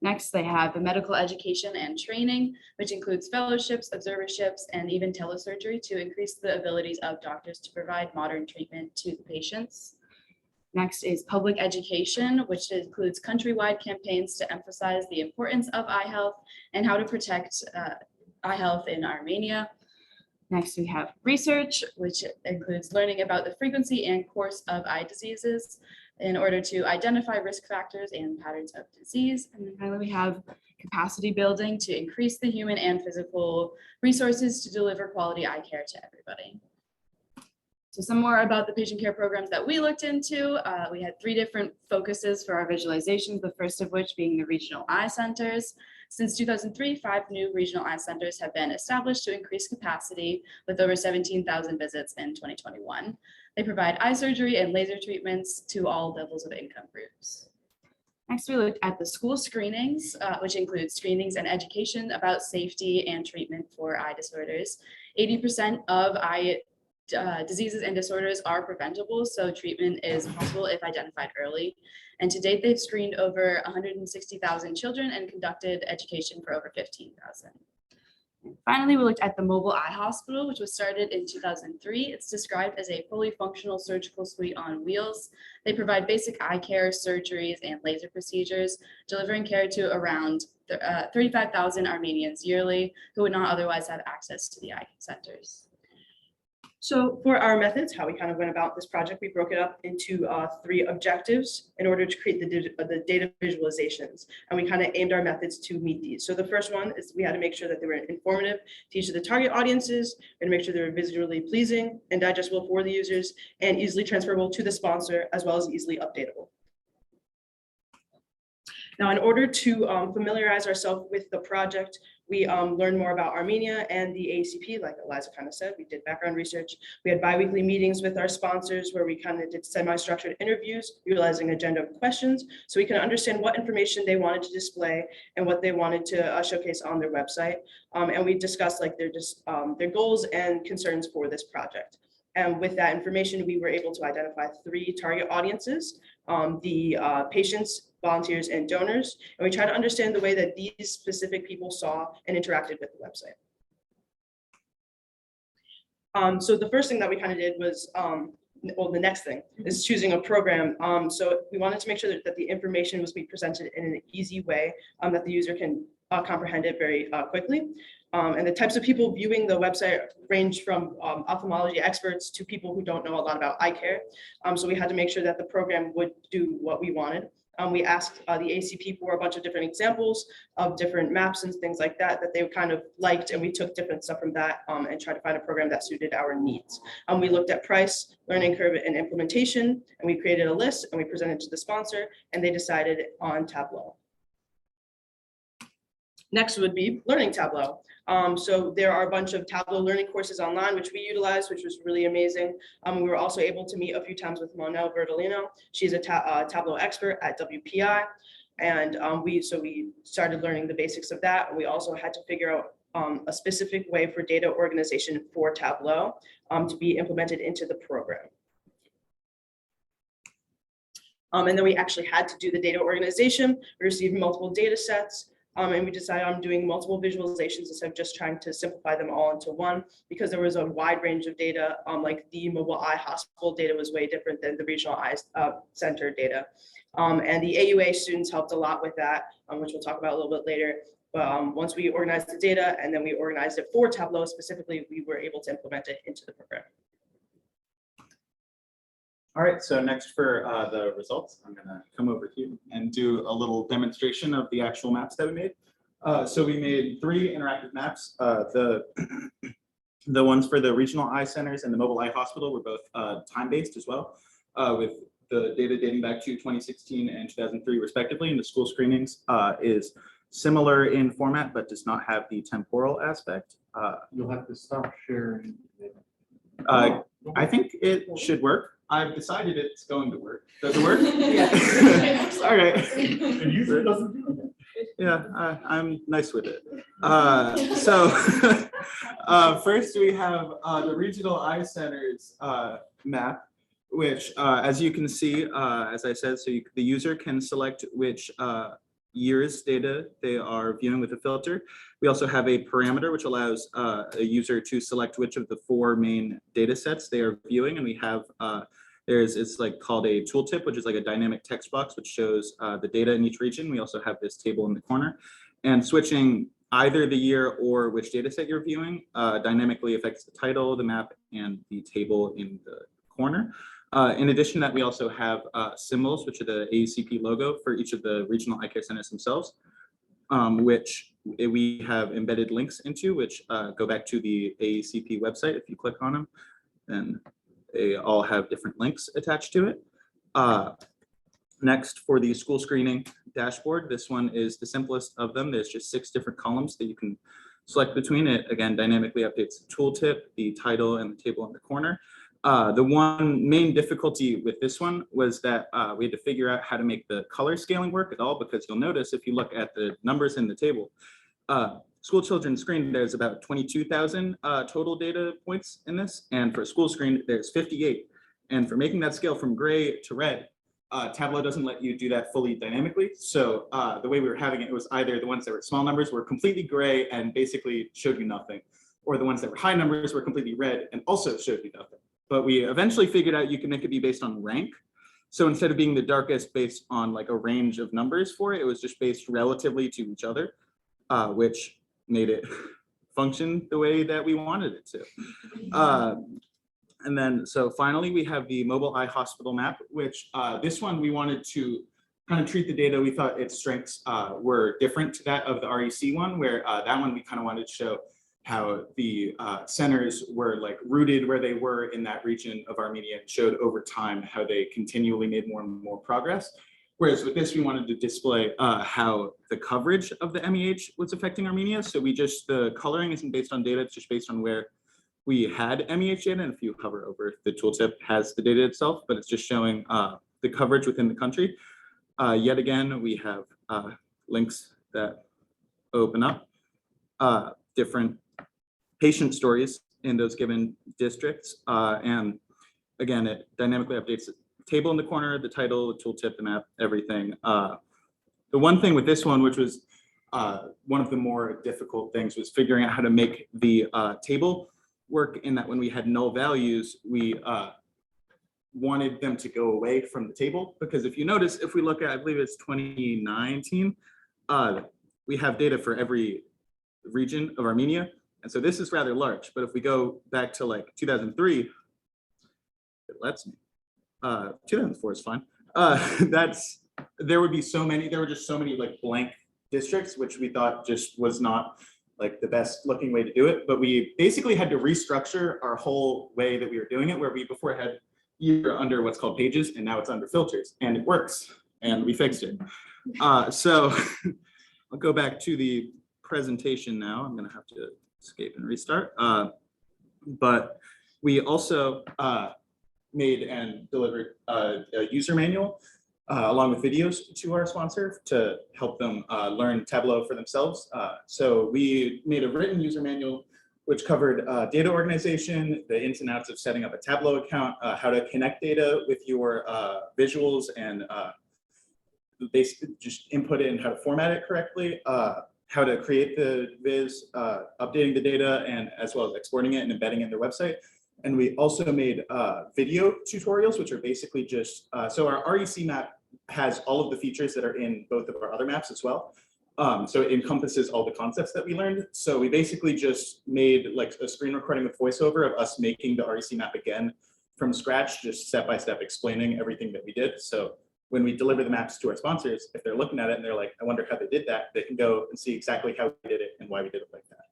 Next, they have the medical education and training, which includes fellowships, observerships, and even telesurgery to increase the abilities of doctors to provide modern treatment to the patients. Next is public education, which includes countrywide campaigns to emphasize the importance of eye health and how to protect eye health in Armenia. Next, we have research, which includes learning about the frequency and course of eye diseases in order to identify risk factors and patterns of disease. And then finally, we have capacity building to increase the human and physical resources to deliver quality eye care to everybody. So some more about the patient care programs that we looked into. We had 3 different focuses for our visualizations, the first of which being the regional eye centers. Since 2003, 5 new regional eye centers have been established to increase capacity with over 17,000 visits in 2021. They provide eye surgery and laser treatments to all levels of income groups. Next, we looked at the school screenings, which include screenings and education about safety and treatment for eye disorders. 80% of eye diseases and disorders are preventable, so treatment is possible if identified early. And to date, they've screened over 160,000 children and conducted education for over 15,000. Finally, we looked at the mobile eye hospital, which was started in 2003. It's described as a fully functional surgical suite on wheels. They provide basic eye care, surgeries, and laser procedures, delivering care to around 35,000 Armenians yearly who would not otherwise have access to the eye centers. So for our methods, how we kind of went about this project, we broke it up into 3 objectives in order to create the data visualizations. And we kind of aimed our methods to meet these. So the first one is we had to make sure that they were informative to each of the target audiences, and make sure they were visually pleasing and digestible for the users, and easily transferable to the sponsor, as well as easily updatable. Now, in order to familiarize ourselves with the project, we learned more about Armenia and the ACP, like Eliza kind of said. We did background research. We had bi-weekly meetings with our sponsors where we kind of did semi-structured interviews, utilizing an agenda of questions, so we can understand what information they wanted to display and what they wanted to showcase on their website. And we discussed like their goals and concerns for this project. And with that information, we were able to identify 3 target audiences, the patients, volunteers, and donors. And we try to understand the way that these specific people saw and interacted with the website. So the first thing that we kind of did was, well, the next thing is choosing a program. So we wanted to make sure that the information was being presented in an easy way, that the user can comprehend it very quickly. And the types of people viewing the website range from ophthalmology experts to people who don't know a lot about eye care. So we had to make sure that the program would do what we wanted. We asked the ACP for a bunch of different examples of different maps and things like that that they kind of liked, and we took different stuff from that and tried to find a program that suited our needs. We looked at price, learning curve, and implementation, and we created a list and we presented to the sponsor, and they decided on Tableau. Next would be Learning Tableau. So there are a bunch of Tableau learning courses online, which we utilized, which was really amazing. We were also able to meet a few times with Monel Bertolino. She's a Tableau expert at WPI. And we started learning the basics of that. We also had to figure out a specific way for data organization for Tableau to be implemented into the program. And then we actually had to do the data organization. We received multiple data sets. And we decided on doing multiple visualizations instead of just trying to simplify them all into one, because there was a wide range of data. Like the mobile eye hospital data was way different than the regional eye center data. And the AUA students helped a lot with that, which we'll talk about a little bit later. But once we organized the data and then we organized it for Tableau specifically, we were able to implement it into the program. All right, so next for the results, I'm gonna come over here and do a little demonstration of the actual maps that we made. So we made 3 interactive maps. The ones for the regional eye centers and the mobile eye hospital were both time-based as well, with the data dating back to 2016 and 2003 respectively. And the school screenings is similar in format, but does not have the temporal aspect. You'll have to stop sharing. I think it should work. I've decided it's going to work. Does it work? All right. The user doesn't do it. Yeah, I'm nice with it. So first we have the regional eye centers map, which as you can see, as I said, so the user can select which years data they are viewing with a filter. We also have a parameter which allows a user to select which of the 4 main data sets they are viewing, and we have it's like called a tooltip, which is like a dynamic text box which shows the data in each region. We also have this table in the corner, and switching either the year or which data set you're viewing dynamically affects the title, the map, and the table in the corner. In addition to that, we also have symbols, which are the AECP logo for each of the regional eye care centers themselves, which we have embedded links into, which go back to the AECP website. If you click on them, then they all have different links attached to it. Next, for the school screening dashboard, this one is the simplest of them. There's just 6 different columns that you can select between. It again dynamically updates the tooltip, the title, and the table in the corner. The one main difficulty with this one was that we had to figure out how to make the color scaling work at all, because you'll notice if you look at the numbers in the table, school children screen, there's about 22,000 total data points in this. And for school screen, there's 58. And for making that scale from gray to red, Tableau doesn't let you do that fully dynamically. So the way we were having it was either the ones that were small numbers were completely gray and basically showed you nothing, or the ones that were high numbers were completely red and also showed you nothing. But we eventually figured out you can make it be based on rank. So instead of being the darkest based on like a range of numbers for it, it was just based relatively to each other, which made it function the way that we wanted it to. And then, so finally, we have the mobile eye hospital map, which this one we wanted to kind of treat the data. We thought its strengths were different to that of the REC one, where that one we kind of wanted to show how the centers were like rooted where they were in that region of Armenia, and showed over time how they continually made more and more progress. Whereas with this, we wanted to display how the coverage of the MEH was affecting Armenia. So the coloring isn't based on data, it's just based on where we had MEH data. And if you hover over, the tooltip has the data itself, but it's just showing the coverage within the country. Yet again, we have links that open up different patient stories in those given districts. And again, it dynamically updates the table in the corner, the title, the tooltip, the map, everything. The one thing with this one, which was one of the more difficult things, was figuring out how to make the table work, in that when we had null values, we wanted them to go away from the table. Because if you notice, if we look at, I believe it's 2019, we have data for every region of Armenia. And so this is rather large, but if we go back to like 2003, it lets me. 2004 is fine. There were just so many like blank districts, which we thought just was not like the best looking way to do it. But we basically had to restructure our whole way that we were doing it, where we before had year under what's called pages, and now it's under filters, and it works, and we fixed it. So I'll go back to the presentation now. I'm gonna have to escape and restart. But we also made and delivered a user manual along with videos to our sponsor to help them learn Tableau for themselves. So we made a written user manual which covered data organization, the ins and outs of setting up a Tableau account, how to connect data with your visuals and basically just input it and how to format it correctly, how to create the viz, updating the data, and as well as exporting it and embedding it in their website. And we also made video tutorials, which are basically just, so our REC map has all of the features that are in both of our other maps as well. So it encompasses all the concepts that we learned. So we basically just made like a screen recording with voiceover of us making the REC map again from scratch, just step by step explaining everything that we did. So when we deliver the maps to our sponsors, if they're looking at it and they're like, I wonder how they did that, they can go and see exactly how we did it and why we did it like that.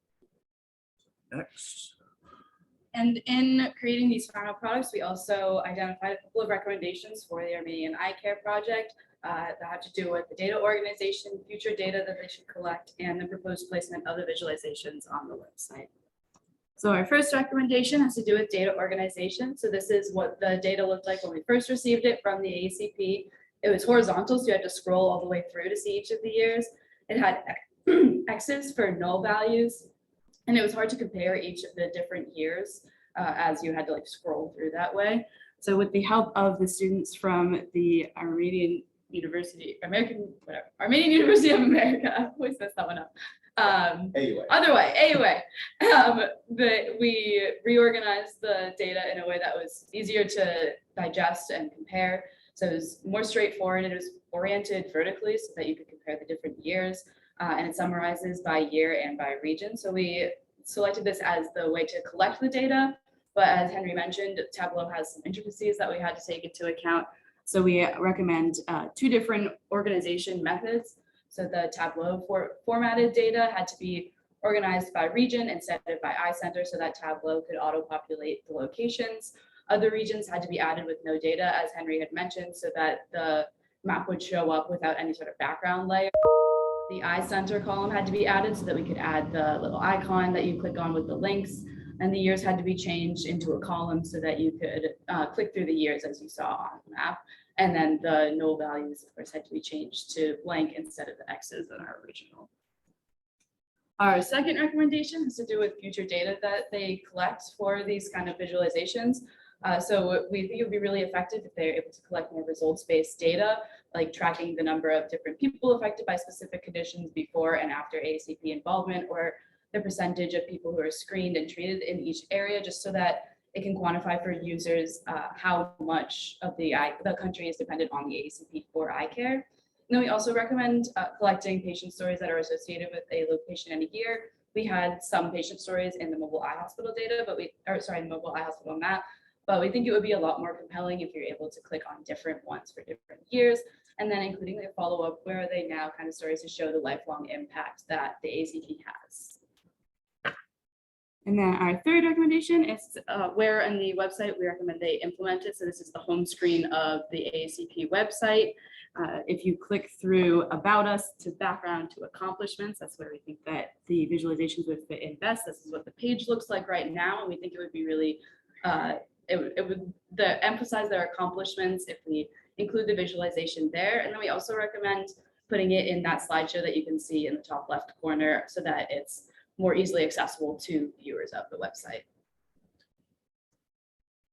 Next. And in creating these final products, we also identified a couple of recommendations for the Armenian EyeCare project that have to do with the data organization, future data that they should collect, and the proposed placement of the visualizations on the website. So our first recommendation has to do with data organization. So this is what the data looked like when we first received it from the ACP. It was horizontal, so you had to scroll all the way through to see each of the years. It had X's for null values, and it was hard to compare each of the different years as you had to like scroll through that way. So with the help of the students from the Armenian University of America, I always mess that one up. AUA. We reorganized the data in a way that was easier to digest and compare. So it was more straightforward. It was oriented vertically so that you could compare the different years, and it summarizes by year and by region. So we selected this as the way to collect the data, but as Henry mentioned, Tableau has some intricacies that we had to take into account. So we recommend two different organization methods. So the Tableau formatted data had to be organized by region instead of by iCenter so that Tableau could auto-populate the locations. Other regions had to be added with no data, as Henry had mentioned, so that the map would show up without any sort of background layer. The iCenter column had to be added so that we could add the little icon that you click on with the links, and the years had to be changed into a column so that you could click through the years as you saw on the map. And then the null values, of course, had to be changed to blank instead of the X's in our original. Our second recommendation has to do with future data that they collect for these kind of visualizations. So we think it would be really effective if they're able to collect more results-based data, like tracking the number of different people affected by specific conditions before and after ACP involvement, or the percentage of people who are screened and treated in each area, just so that it can quantify for users how much of the country is dependent on the ACP for EyeCare. And then we also recommend collecting patient stories that are associated with a location and a year. We had some patient stories in the mobile eye hospital data, but the mobile eye hospital map, but we think it would be a lot more compelling if you're able to click on different ones for different years, and then including the follow-up, where are they now kind of stories to show the lifelong impact that the ACP has. And then our third recommendation is where on the website we recommend they implement it. So this is the home screen of the ACP website. If you click through About Us to Background to Accomplishments, that's where we think that the visualizations would fit in best. This is what the page looks like right now, and we think it would be really, it would emphasize their accomplishments if we include the visualization there. And then we also recommend putting it in that slideshow that you can see in the top left corner so that it's more easily accessible to viewers of the website.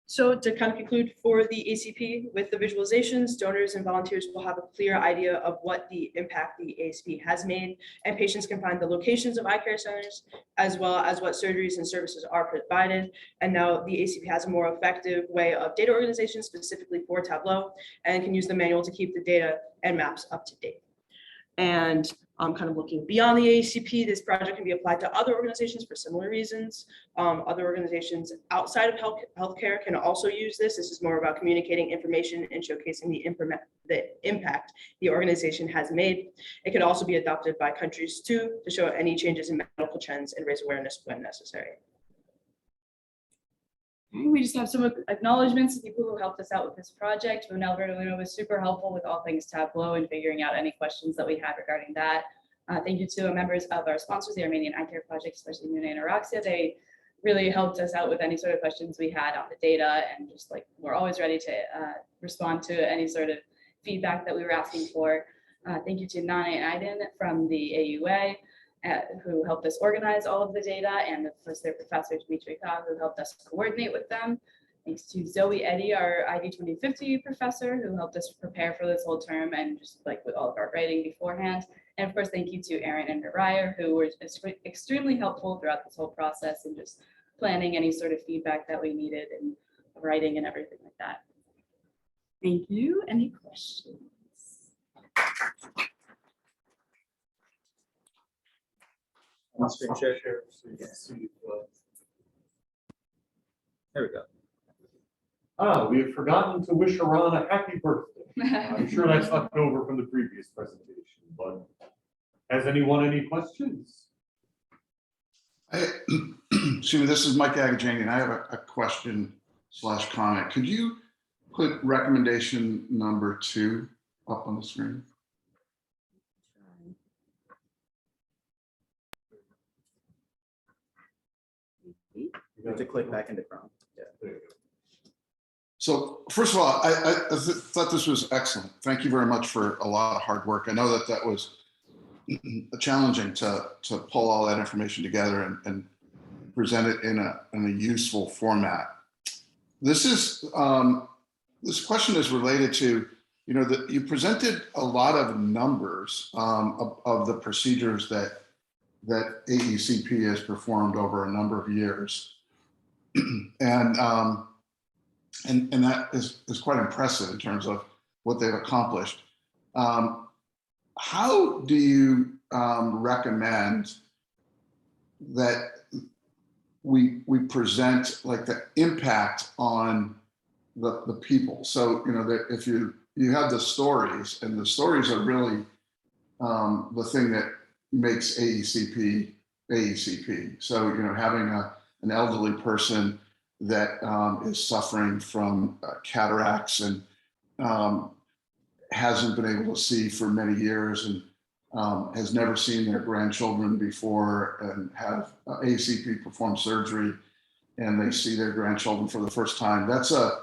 So to kind of conclude for the ACP, with the visualizations, donors and volunteers will have a clear idea of what the impact the ACP has made, and patients can find the locations of EyeCare centers, as well as what surgeries and services are provided. And now the ACP has a more effective way of data organization specifically for Tableau, and can use the manual to keep the data and maps up to date. And kind of looking beyond the ACP, this project can be applied to other organizations for similar reasons. Other organizations outside of healthcare can also use this. This is more about communicating information and showcasing the impact the organization has made. It could also be adopted by countries too, to show any changes in medical trends and raise awareness when necessary. We just have some acknowledgements of people who helped us out with this project. Munel Verdolino was super helpful with all things Tableau and figuring out any questions that we had regarding that. Thank you to members of our sponsors, the Armenian EyeCare project, especially Muna and Araxia. They really helped us out with any sort of questions we had on the data, and just like we're always ready to respond to any sort of feedback that we were asking for. Thank you to Nane and Aiden from the AUA, who helped us organize all of the data, and of course their professor, Dmitry Ka, who helped us coordinate with them. Thanks to Zoe Eddy, our ID 2050 professor, who helped us prepare for this whole term and just like with all of our writing beforehand. And of course, thank you to Erin and Naraya, who were extremely helpful throughout this whole process and just planning any sort of feedback that we needed and writing and everything like that. Thank you. Any questions? Screen share. So you can see, there we go. We have forgotten to wish Orran a happy birthday. I'm sure that's left over from the previous presentation, but has anyone any questions? Excuse me, this is Mike Agajanian, and I have a question / comment. Could you put recommendation number 2 up on the screen? You have to click back into Chrome. Yeah, there you go. So first of all, I thought this was excellent. Thank you very much for a lot of hard work. I know that was challenging to pull all that information together and present it in a useful format. This question is related to, you know, that you presented a lot of numbers of the procedures that AECP has performed over a number of years, and that is quite impressive in terms of what they've accomplished. How do you recommend that we present like the impact on the people? So, you know, that if you have the stories, and the stories are really the thing that makes AECP AECP. So, you know, having an elderly person that is suffering from cataracts and hasn't been able to see for many years and has never seen their grandchildren before, and have AECP perform surgery and they see their grandchildren for the first time. That's a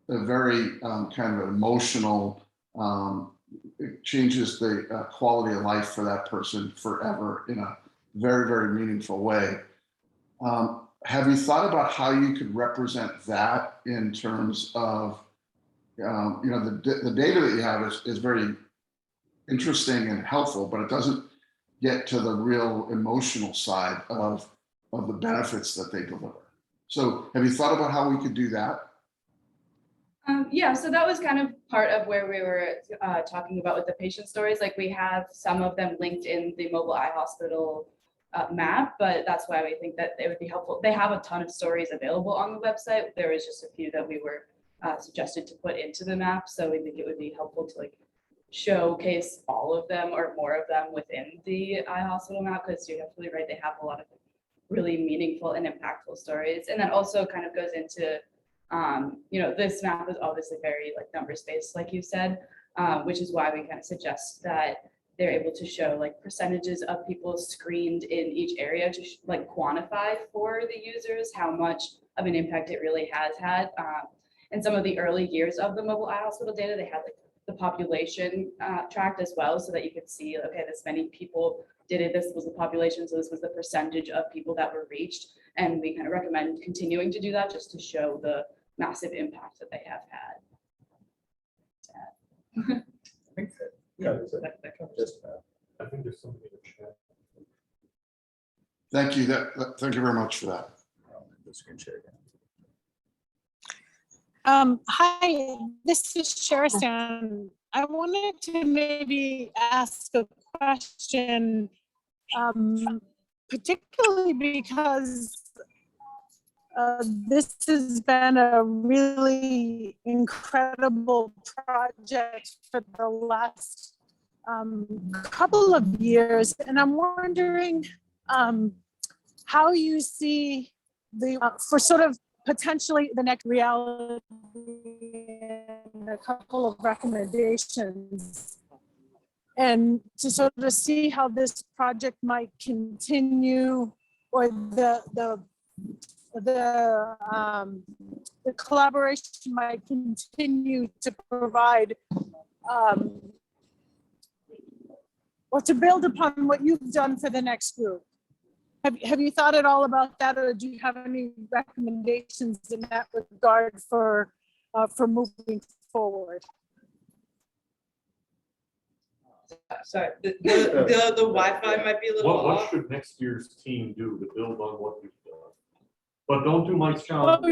very kind of emotional, it changes the quality of life for that person forever in a very, very meaningful way. Have you thought about how you could represent that in terms of, you know, the data that you have is very interesting and helpful, but it doesn't get to the real emotional side of the benefits that they deliver. So have you thought about how we could do that? Yeah, so that was kind of part of where we were talking about with the patient stories. Like, we have some of them linked in the mobile eye hospital map, but that's why we think that it would be helpful. They have a ton of stories available on the website. There was just a few that we were suggested to put into the map. So we think it would be helpful to like showcase all of them or more of them within the eye hospital map, because you're absolutely right, they have a lot of really meaningful and impactful stories. And that also kind of goes into you know, this map is obviously very like numbers based, like you said, which is why we kind of suggest that they're able to show like percentages of people screened in each area to like quantify for the users how much of an impact it really has had. In some of the early years of the mobile eye hospital data, they had like the population tracked as well, so that you could see, okay, this many people did it, this was the population, so this was the percentage of people that were reached. And we kind of recommend continuing to do that just to show the massive impact that they have had. I think that, yeah, that covers that. I think there's something in the chat. Thank you. Thank you very much for that. The screen share again. Hi, this is Sheristan. I wanted to maybe ask a question, particularly because this has been a really incredible project for the last couple of years. And I'm wondering how you see for sort of potentially the next reality and a couple of recommendations, and to sort of see how this project might continue, or the collaboration might continue to provide or or to build upon what you've done for the next group. Have you thought at all about that, or do you have any recommendations in that regard for moving forward? Sorry, the Wi-Fi might be a little What off. should next year's team do to build on what you've done? But don't do Mike's challenge. Oh,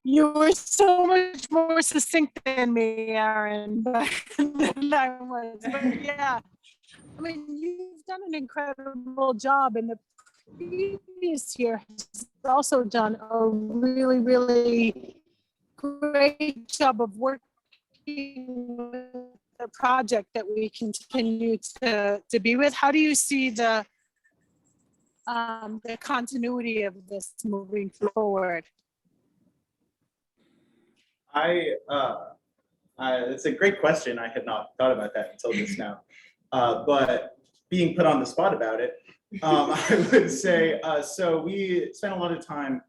you were so much more succinct than me, Aaron, but than I was. But yeah, I mean, you've done an incredible job, and the previous year has also done a really, really great job of working with the project that we continue to be with. How do you see the continuity of this moving forward? It's a great question. I had not thought about that until just now. But being put on the spot about it, I would say, so we spent a lot of time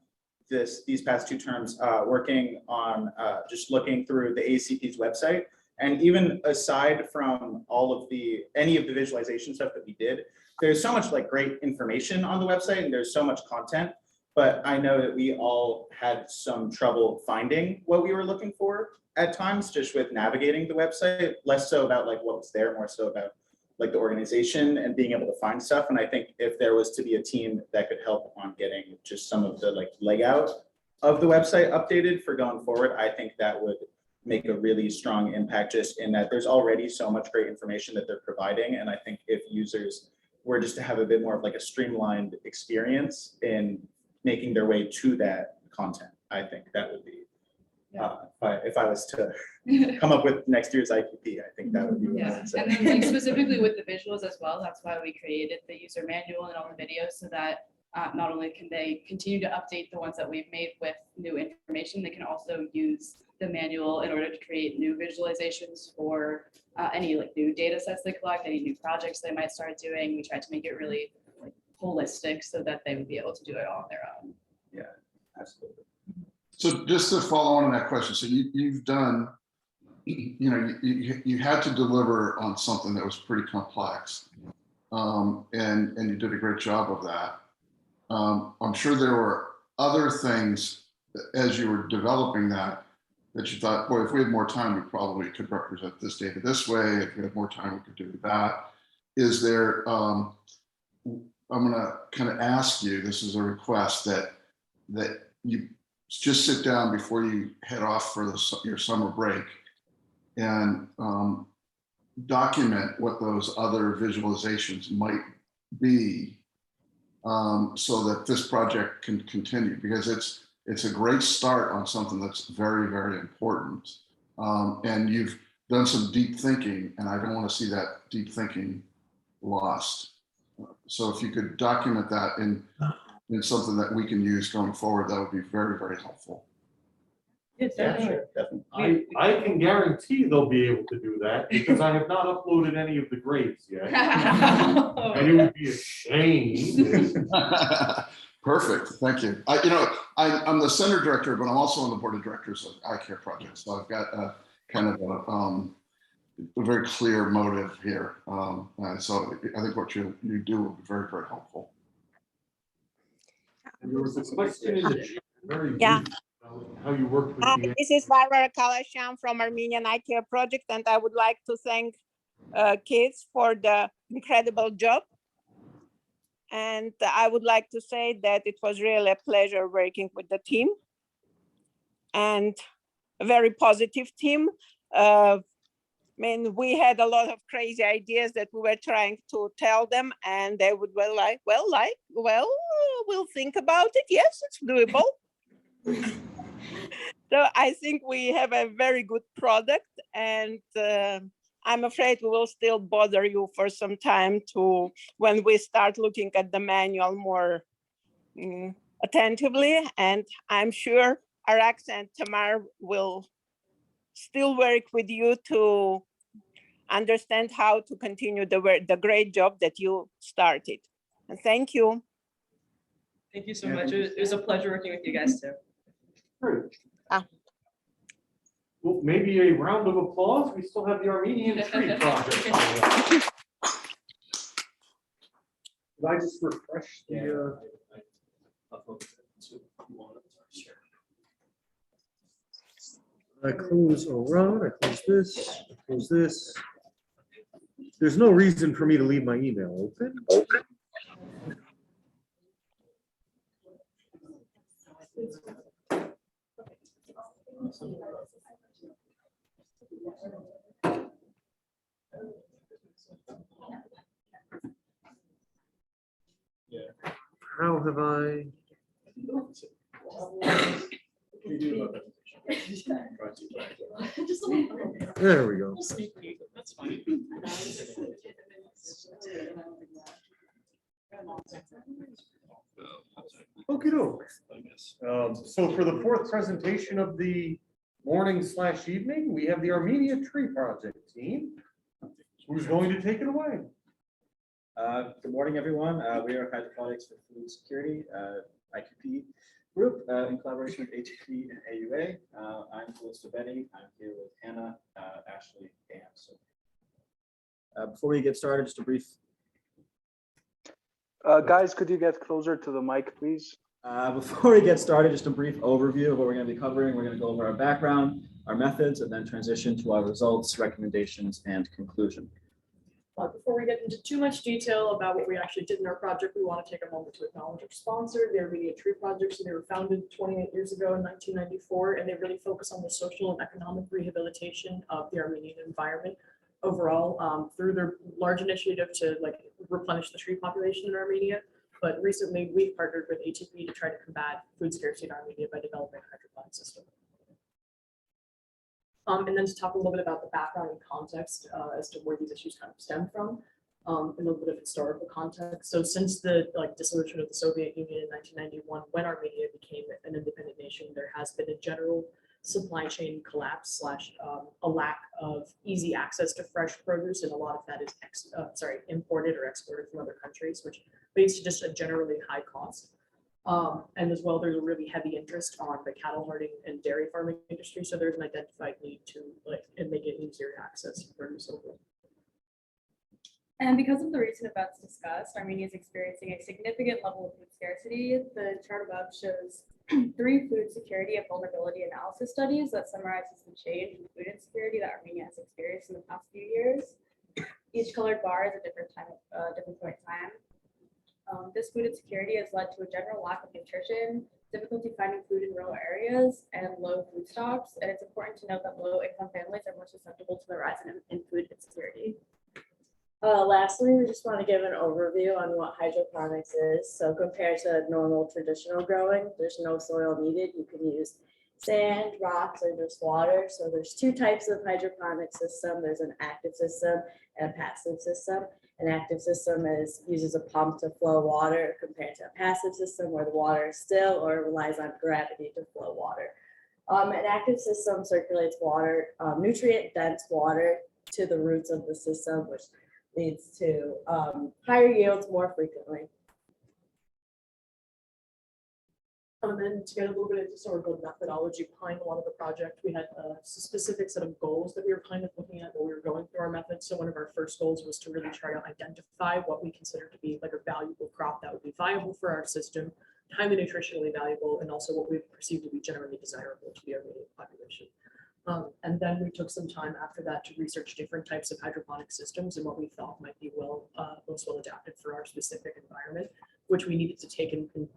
these past 2 terms working on just looking through the ACP's website. And even aside from any of the visualization stuff that we did, there's so much like great information on the website and there's so much content. But I know that we all had some trouble finding what we were looking for at times, just with navigating the website, less so about like what was there, more so about like the organization and being able to find stuff. And I think if there was to be a team that could help on getting just some of the like layout of the website updated for going forward, I think that would make a really strong impact, just in that there's already so much great information that they're providing. And I think if users were just to have a bit more of like a streamlined experience in making their way to that content, I think that would be, if I was to come up with next year's IPP, I think that would be what I would say. And then like specifically with the visuals as well, that's why we created the user manual and all the videos, so that not only can they continue to update the ones that we've made with new information, they can also use the manual in order to create new visualizations for any like new data sets they collect, any new projects they might start doing. We tried to make it really like holistic so that they would be able to do it all on their own. Yeah, absolutely. So just to follow on that question, so you've done, you had to deliver on something that was pretty complex, and you did a great job of that. I'm sure there were other things as you were developing that you thought, boy, if we had more time, we probably could represent this data this way. If we had more time, we could do that. Is there, I'm gonna kind of ask you, this is a request, that you just sit down before you head off for your summer break and document what those other visualizations might be, so that this project can continue, because it's a great start on something that's very, very important. And you've done some deep thinking, and I don't want to see that deep thinking lost. So if you could document that in something that we can use going forward, that would be very, very helpful. Yeah, sure, definitely. I can guarantee they'll be able to do that because I have not uploaded any of the grades yet. And it would be a shame. Perfect, thank you. I'm the center director, but I'm also on the board of directors of EyeCare project. So I've got a kind of a very clear motive here. So I think what you do will be very, very helpful. And there was a question in the very Yeah. brief about how you worked with the. This is Barbara Kalashian from Armenian EyeCare project, and I would like to thank kids for the incredible job. And I would like to say that it was really a pleasure working with the team, and a very positive team. I mean, we had a lot of crazy ideas that we were trying to tell them, and they would well, we'll think about it. Yes, it's doable. So I think we have a very good product, and I'm afraid we will still bother you for some time when we start looking at the manual more attentively. And I'm sure Arax and Tamar will still work with you to understand how to continue the great job that you started. And thank you. Thank you so much. It was a pleasure working with you guys too. Well, maybe a round of applause. We still have the Armenian tree project. Did I just refresh the? I close Orran, I close this, I close this. There's no reason for me to leave my email open. How have I? There we go. Okie doke. So for the fourth presentation of the morning/evening, we have the Armenia Tree Project team. Who's going to take it away? Good morning, everyone. We are Hydroponics for Food Security, IQP group in collaboration with ATP and AUA. I'm Calista Benny. I'm here with Hannah, Ashley, and so. Before we get started, just a brief. Guys, could you get closer to the mic, please? Before we get started, just a brief overview of what we're going to be covering. We're going to go over our background, our methods, and then transition to our results, recommendations, and conclusion. Before we get into too much detail about what we actually did in our project, we want to take a moment to acknowledge our sponsor, the Armenia Tree Project. So they were founded 28 years ago in 1994, and they really focus on the social and economic rehabilitation of the Armenian environment overall through their large initiative to replenish the tree population in Armenia. But recently, we've partnered with ATP to try to combat food scarcity in Armenia by developing a hydroponic system. And then to talk a little bit about the background and context as to where these issues kind of stem from, and a little bit of historical context. So since the dissolution of the Soviet Union in 1991, when Armenia became an independent nation, there has been a general supply chain collapse / a lack of easy access to fresh produce, and a lot of that is imported or exported from other countries, which leads to just a generally high cost. And as well, there's a really heavy interest on the cattle herding and dairy farming industry. So there's an identified need to and make it easier to access produce overall. And because of the recent events discussed, Armenia is experiencing a significant level of food scarcity. The chart above shows 3 food security and vulnerability analysis studies that summarizes the change in food insecurity that Armenia has experienced in the past few years. Each colored bar is a different point in time. This food insecurity has led to a general lack of nutrition, difficulty finding food in rural areas, and low food stocks. And it's important to note that low-income families are more susceptible to the rise in food insecurity. Lastly, we just want to give an overview on what hydroponics is. So compared to normal traditional growing, there's no soil needed. You can use sand, rocks, or just water. So there's 2 types of hydroponic system. There's an active system and a passive system. An active system uses a pump to flow water compared to a passive system where the water is still or relies on gravity to flow water. An active system circulates water, nutrient-dense water to the roots of the system, which leads to higher yields more frequently. And then to get a little bit into sort of the methodology behind a lot of the project, we had a specific set of goals that we were kind of looking at while we were going through our methods. So one of our first goals was to really try to identify what we consider to be a valuable crop that would be viable for our system, highly nutritionally valuable, and also what we perceive to be generally desirable to the Armenian population. And then we took some time after that to research different types of hydroponic systems and what we thought might be most well adapted for our specific environment, which we needed to take into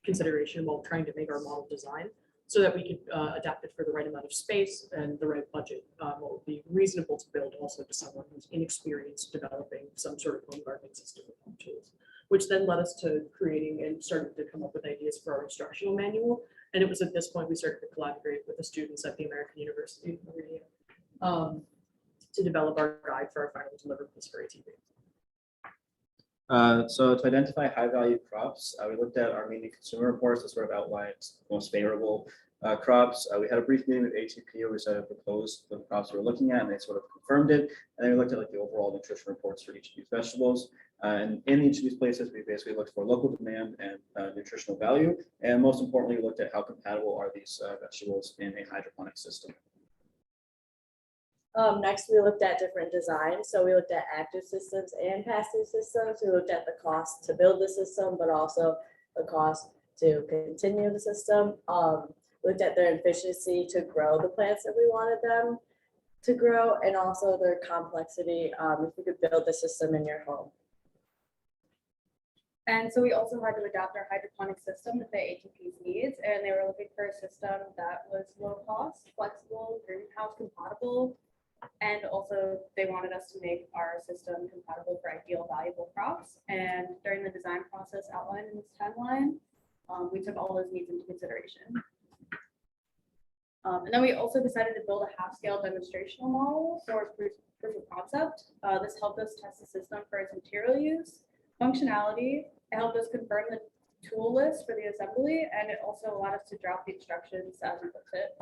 consideration while trying to make our model design so that we could adapt it for the right amount of space and the right budget, what would be reasonable to build also to someone who's inexperienced developing some sort of home gardening system with home tools, which then led us to creating and starting to come up with ideas for our instructional manual. And it was at this point we started to collaborate with the students at the American University of Armenia to develop our guide for our final deliverables for ATP. So to identify high-value crops, we looked at Armenian consumer reports that sort of outlined most favorable crops. We had a brief meeting with ATP where we sort of proposed the crops we were looking at, and they sort of confirmed it. And then we looked at the overall nutrition reports for each of these vegetables. And in each of these places, we basically looked for local demand and nutritional value. And most importantly, we looked at how compatible are these vegetables in a hydroponic system. Next, we looked at different designs. So we looked at active systems and passive systems. We looked at the cost to build the system, but also the cost to continue the system. Looked at their efficiency to grow the plants that we wanted them to grow, and also their complexity, if you could build the system in your home. And so we also had to adapt our hydroponic system to fit ATP's needs, and they were looking for a system that was low cost, flexible, greenhouse compatible, and also they wanted us to make our system compatible for ideal valuable crops. And during the design process outlined in this timeline, we took all those needs into consideration. And then we also decided to build a half-scale demonstrational model for proof of concept. This helped us test the system for its material use, functionality. It helped us confirm the tool list for the assembly, and it also allowed us to draft the instructions as we looked at it.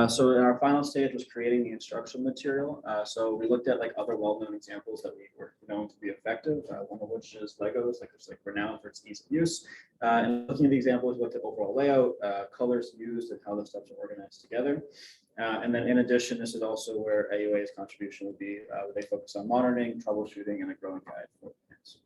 So in our final stage was creating the instructional material. So we looked at like other well-known examples that we were known to be effective. One of which is Legos, it's like renowned for its ease of use. And looking at the examples, we looked at overall layout, colors used, and how the steps are organized together. And then in addition, this is also where AUA's contribution would be, where they focus on monitoring, troubleshooting, and a growing guide for plants.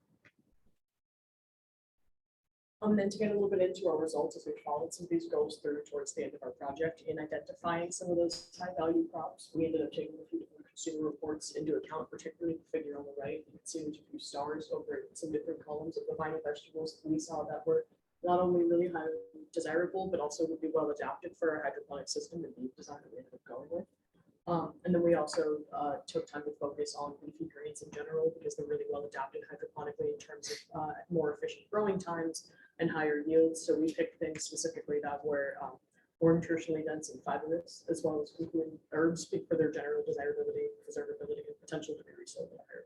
And to get a little bit into our results as we followed some of these goals through towards the end of our project in identifying some of those high value crops, we ended up taking a few different consumer reports into account, particularly the figure on the right. You can see there's a few stars over some different columns of the vine vegetables we saw that were not only really highly desirable, but also would be well adapted for our hydroponic system and the design that we ended up going with. And then we also took time to focus on leafy greens in general because they're really well adapted hydroponically in terms of more efficient growing times and higher yields. So we picked things specifically that were more nutritionally dense and fibrous, as well as including herbs speak for their general desirability, preservability, and potential to be resold at a higher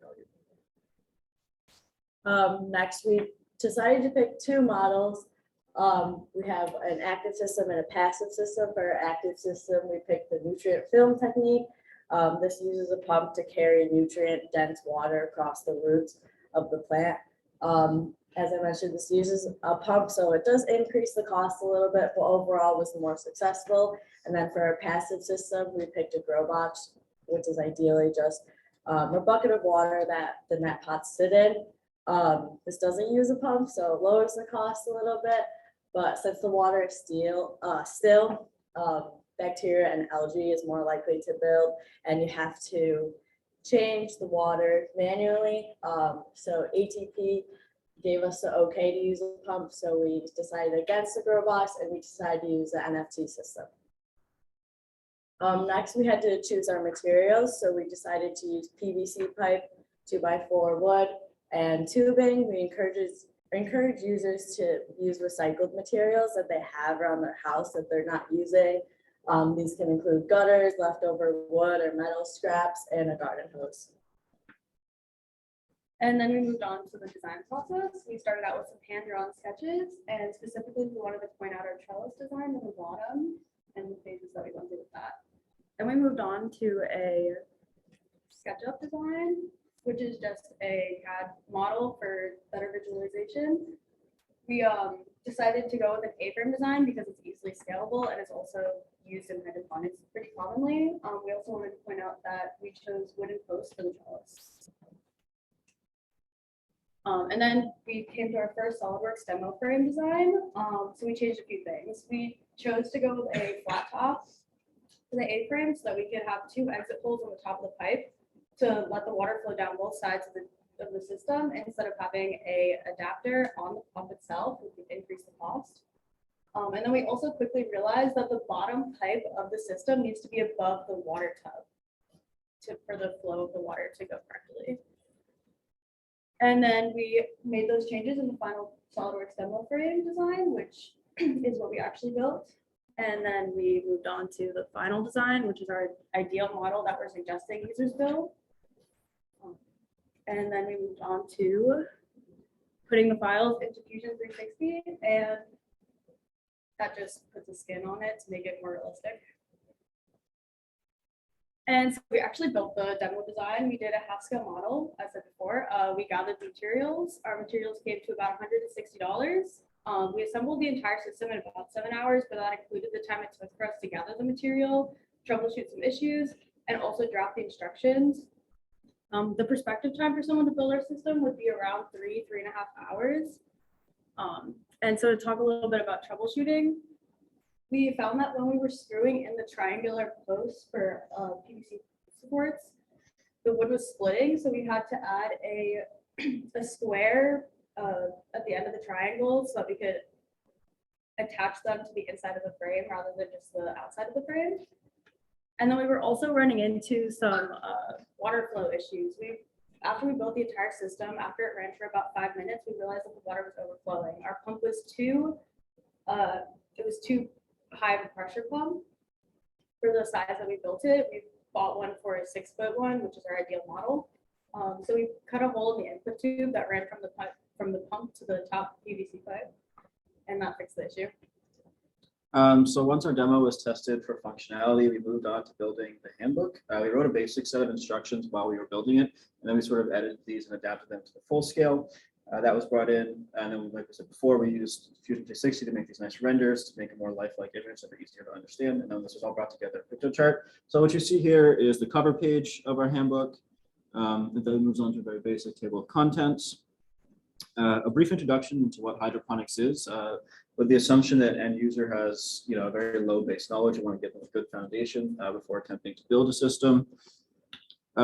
value. Next, we decided to pick two models. We have an active system and a passive system. For our active system, we picked the nutrient film technique. This uses a pump to carry nutrient dense water across the roots of the plant. As I mentioned, this uses a pump, so it does increase the cost a little bit, but overall was more successful. And then for our passive system, we picked a grow box, which is ideally just a bucket of water that the net pots sit in. This doesn't use a pump, so it lowers the cost a little bit. But since the water is still, bacteria and algae is more likely to build, and you have to change the water manually. So ATP gave us the okay to use a pump, so we decided against the grow box and we decided to use the NFT system. Next, we had to choose our materials, so we decided to use PVC pipe, 2x4 wood, and tubing. We encourage users to use recycled materials that they have around their house that they're not using. These can include gutters, leftover wood or metal scraps, and a garden hose. And then we moved on to the design process. We started out with some hand-drawn sketches, and specifically we wanted to point out our trellis design at the bottom and the phases that we went through with that. Then we moved on to a SketchUp design, which is just a CAD model for better visualization. We decided to go with an A-frame design because it's easily scalable and it's also used in hydroponics pretty commonly. We also wanted to point out that we chose wooden posts for the trellis. And then we came to our first SolidWorks demo frame design. So we changed a few things. We chose to go with a flat top for the A-frame so that we could have two exit holes on the top of the pipe to let the water flow down both sides of the system instead of having a adapter on the pump itself, which would increase the cost. And then we also quickly realized that the bottom pipe of the system needs to be above the water tub for the flow of the water to go correctly. And then we made those changes in the final SolidWorks demo frame design, which is what we actually built. And then we moved on to the final design, which is our ideal model that we're suggesting users build. And then we moved on to putting the files into Fusion 360, and that just puts a skin on it to make it more realistic. And so we actually built the demo design. We did a half-scale model, as I said before. We gathered materials. Our materials came to about $160. We assembled the entire system in about 7 hours, but that included the time it took for us to gather the material, troubleshoot some issues, and also draft the instructions. The perspective time for someone to build our system would be around 3.5 hours. And so to talk a little bit about troubleshooting, we found that when we were screwing in the triangular posts for PVC supports, the wood was splitting, so we had to add a square at the end of the triangle so that we could attach them to the inside of the frame rather than just the outside of the frame. And then we were also running into some water flow issues. After we built the entire system, after it ran for about 5 minutes, we realized that the water was overflowing. Our pump was too high of a pressure pump for the size that we built it. We bought one for a 6-foot one, which is our ideal model. So we cut a hole in the input tube that ran from the pump to the top PVC pipe, and that fixed the issue. So once our demo was tested for functionality, we moved on to building the handbook. We wrote a basic set of instructions while we were building it, and then we sort of edited these and adapted them to the full scale. That was brought in, and then like I said before, we used Fusion 360 to make these nice renders, to make a more lifelike image that are easier to understand, and then this was all brought together in a picture chart. So what you see here is the cover page of our handbook. It then moves on to a very basic table of contents. A brief introduction into what hydroponics is, with the assumption that end user has a very low base knowledge. You want to give them a good foundation before attempting to build a system.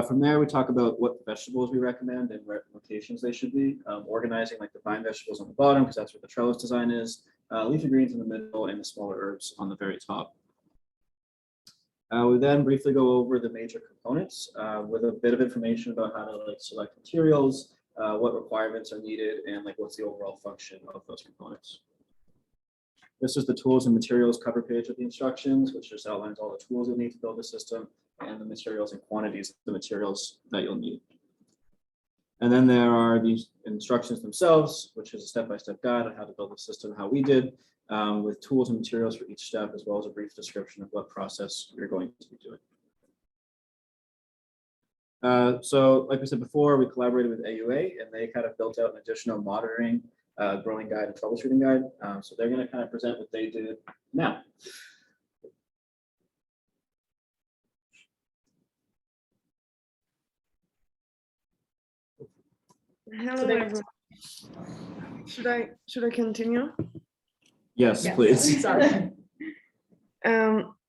From there, we talk about what vegetables we recommend and where locations they should be, organizing like the vine vegetables on the bottom, because that's where the trellis design is, leafy greens in the middle, and the smaller herbs on the very top. We then briefly go over the major components with a bit of information about how to select materials, what requirements are needed, and what's the overall function of those components. This is the tools and materials cover page of the instructions, which just outlines all the tools you'll need to build the system and the materials and quantities of the materials that you'll need. And then there are these instructions themselves, which is a step-by-step guide on how to build the system, how we did, with tools and materials for each step, as well as a brief description of what process you're going to be doing. So like we said before, we collaborated with AUA, and they kind of built out an additional monitoring, growing guide and troubleshooting guide. So they're going to kind of present what they did now. Hello, everyone. Should I continue? Yes, please. Sorry.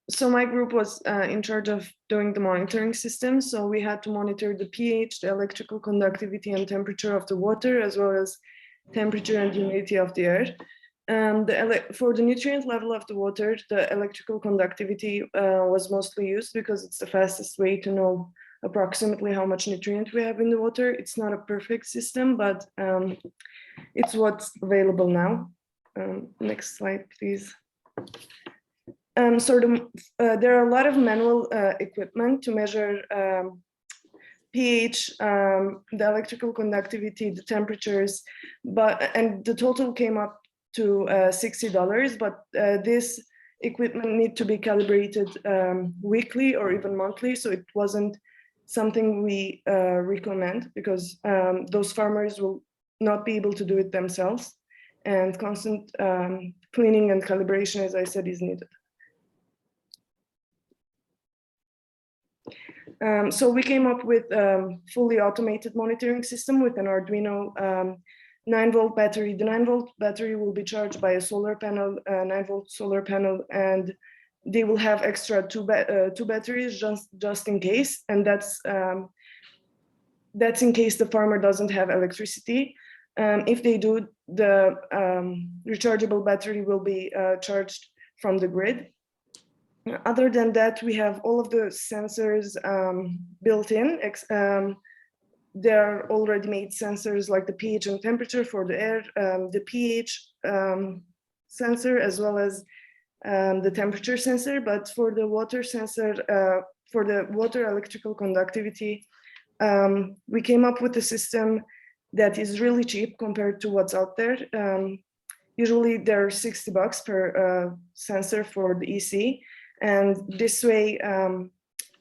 So my group was in charge of doing the monitoring system. So we had to monitor the pH, the electrical conductivity and temperature of the water, as well as temperature and humidity of the air. For the nutrient level of the water, the electrical conductivity was mostly used because it's the fastest way to know approximately how much nutrient we have in the water. It's not a perfect system, but it's what's available now. Next slide, please. There are a lot of manual equipment to measure pH, the electrical conductivity, the temperatures, and the total came up to $60, but this equipment need to be calibrated weekly or even monthly, so it wasn't something we recommend because those farmers will not be able to do it themselves, and constant cleaning and calibration, as I said, is needed. So we came up with a fully automated monitoring system with an Arduino 9-volt battery. The 9-volt battery will be charged by a solar panel, 9-volt solar panel, and they will have extra two batteries just in case, and that's in case the farmer doesn't have electricity. If they do, the rechargeable battery will be charged from the grid. Other than that, we have all of the sensors built in. There are already made sensors like the pH and temperature for the air, the pH sensor, as well as the temperature sensor. But for the water sensor, for the water electrical conductivity, we came up with a system that is really cheap compared to what's out there. Usually they're $60 per sensor for the EC. And this way,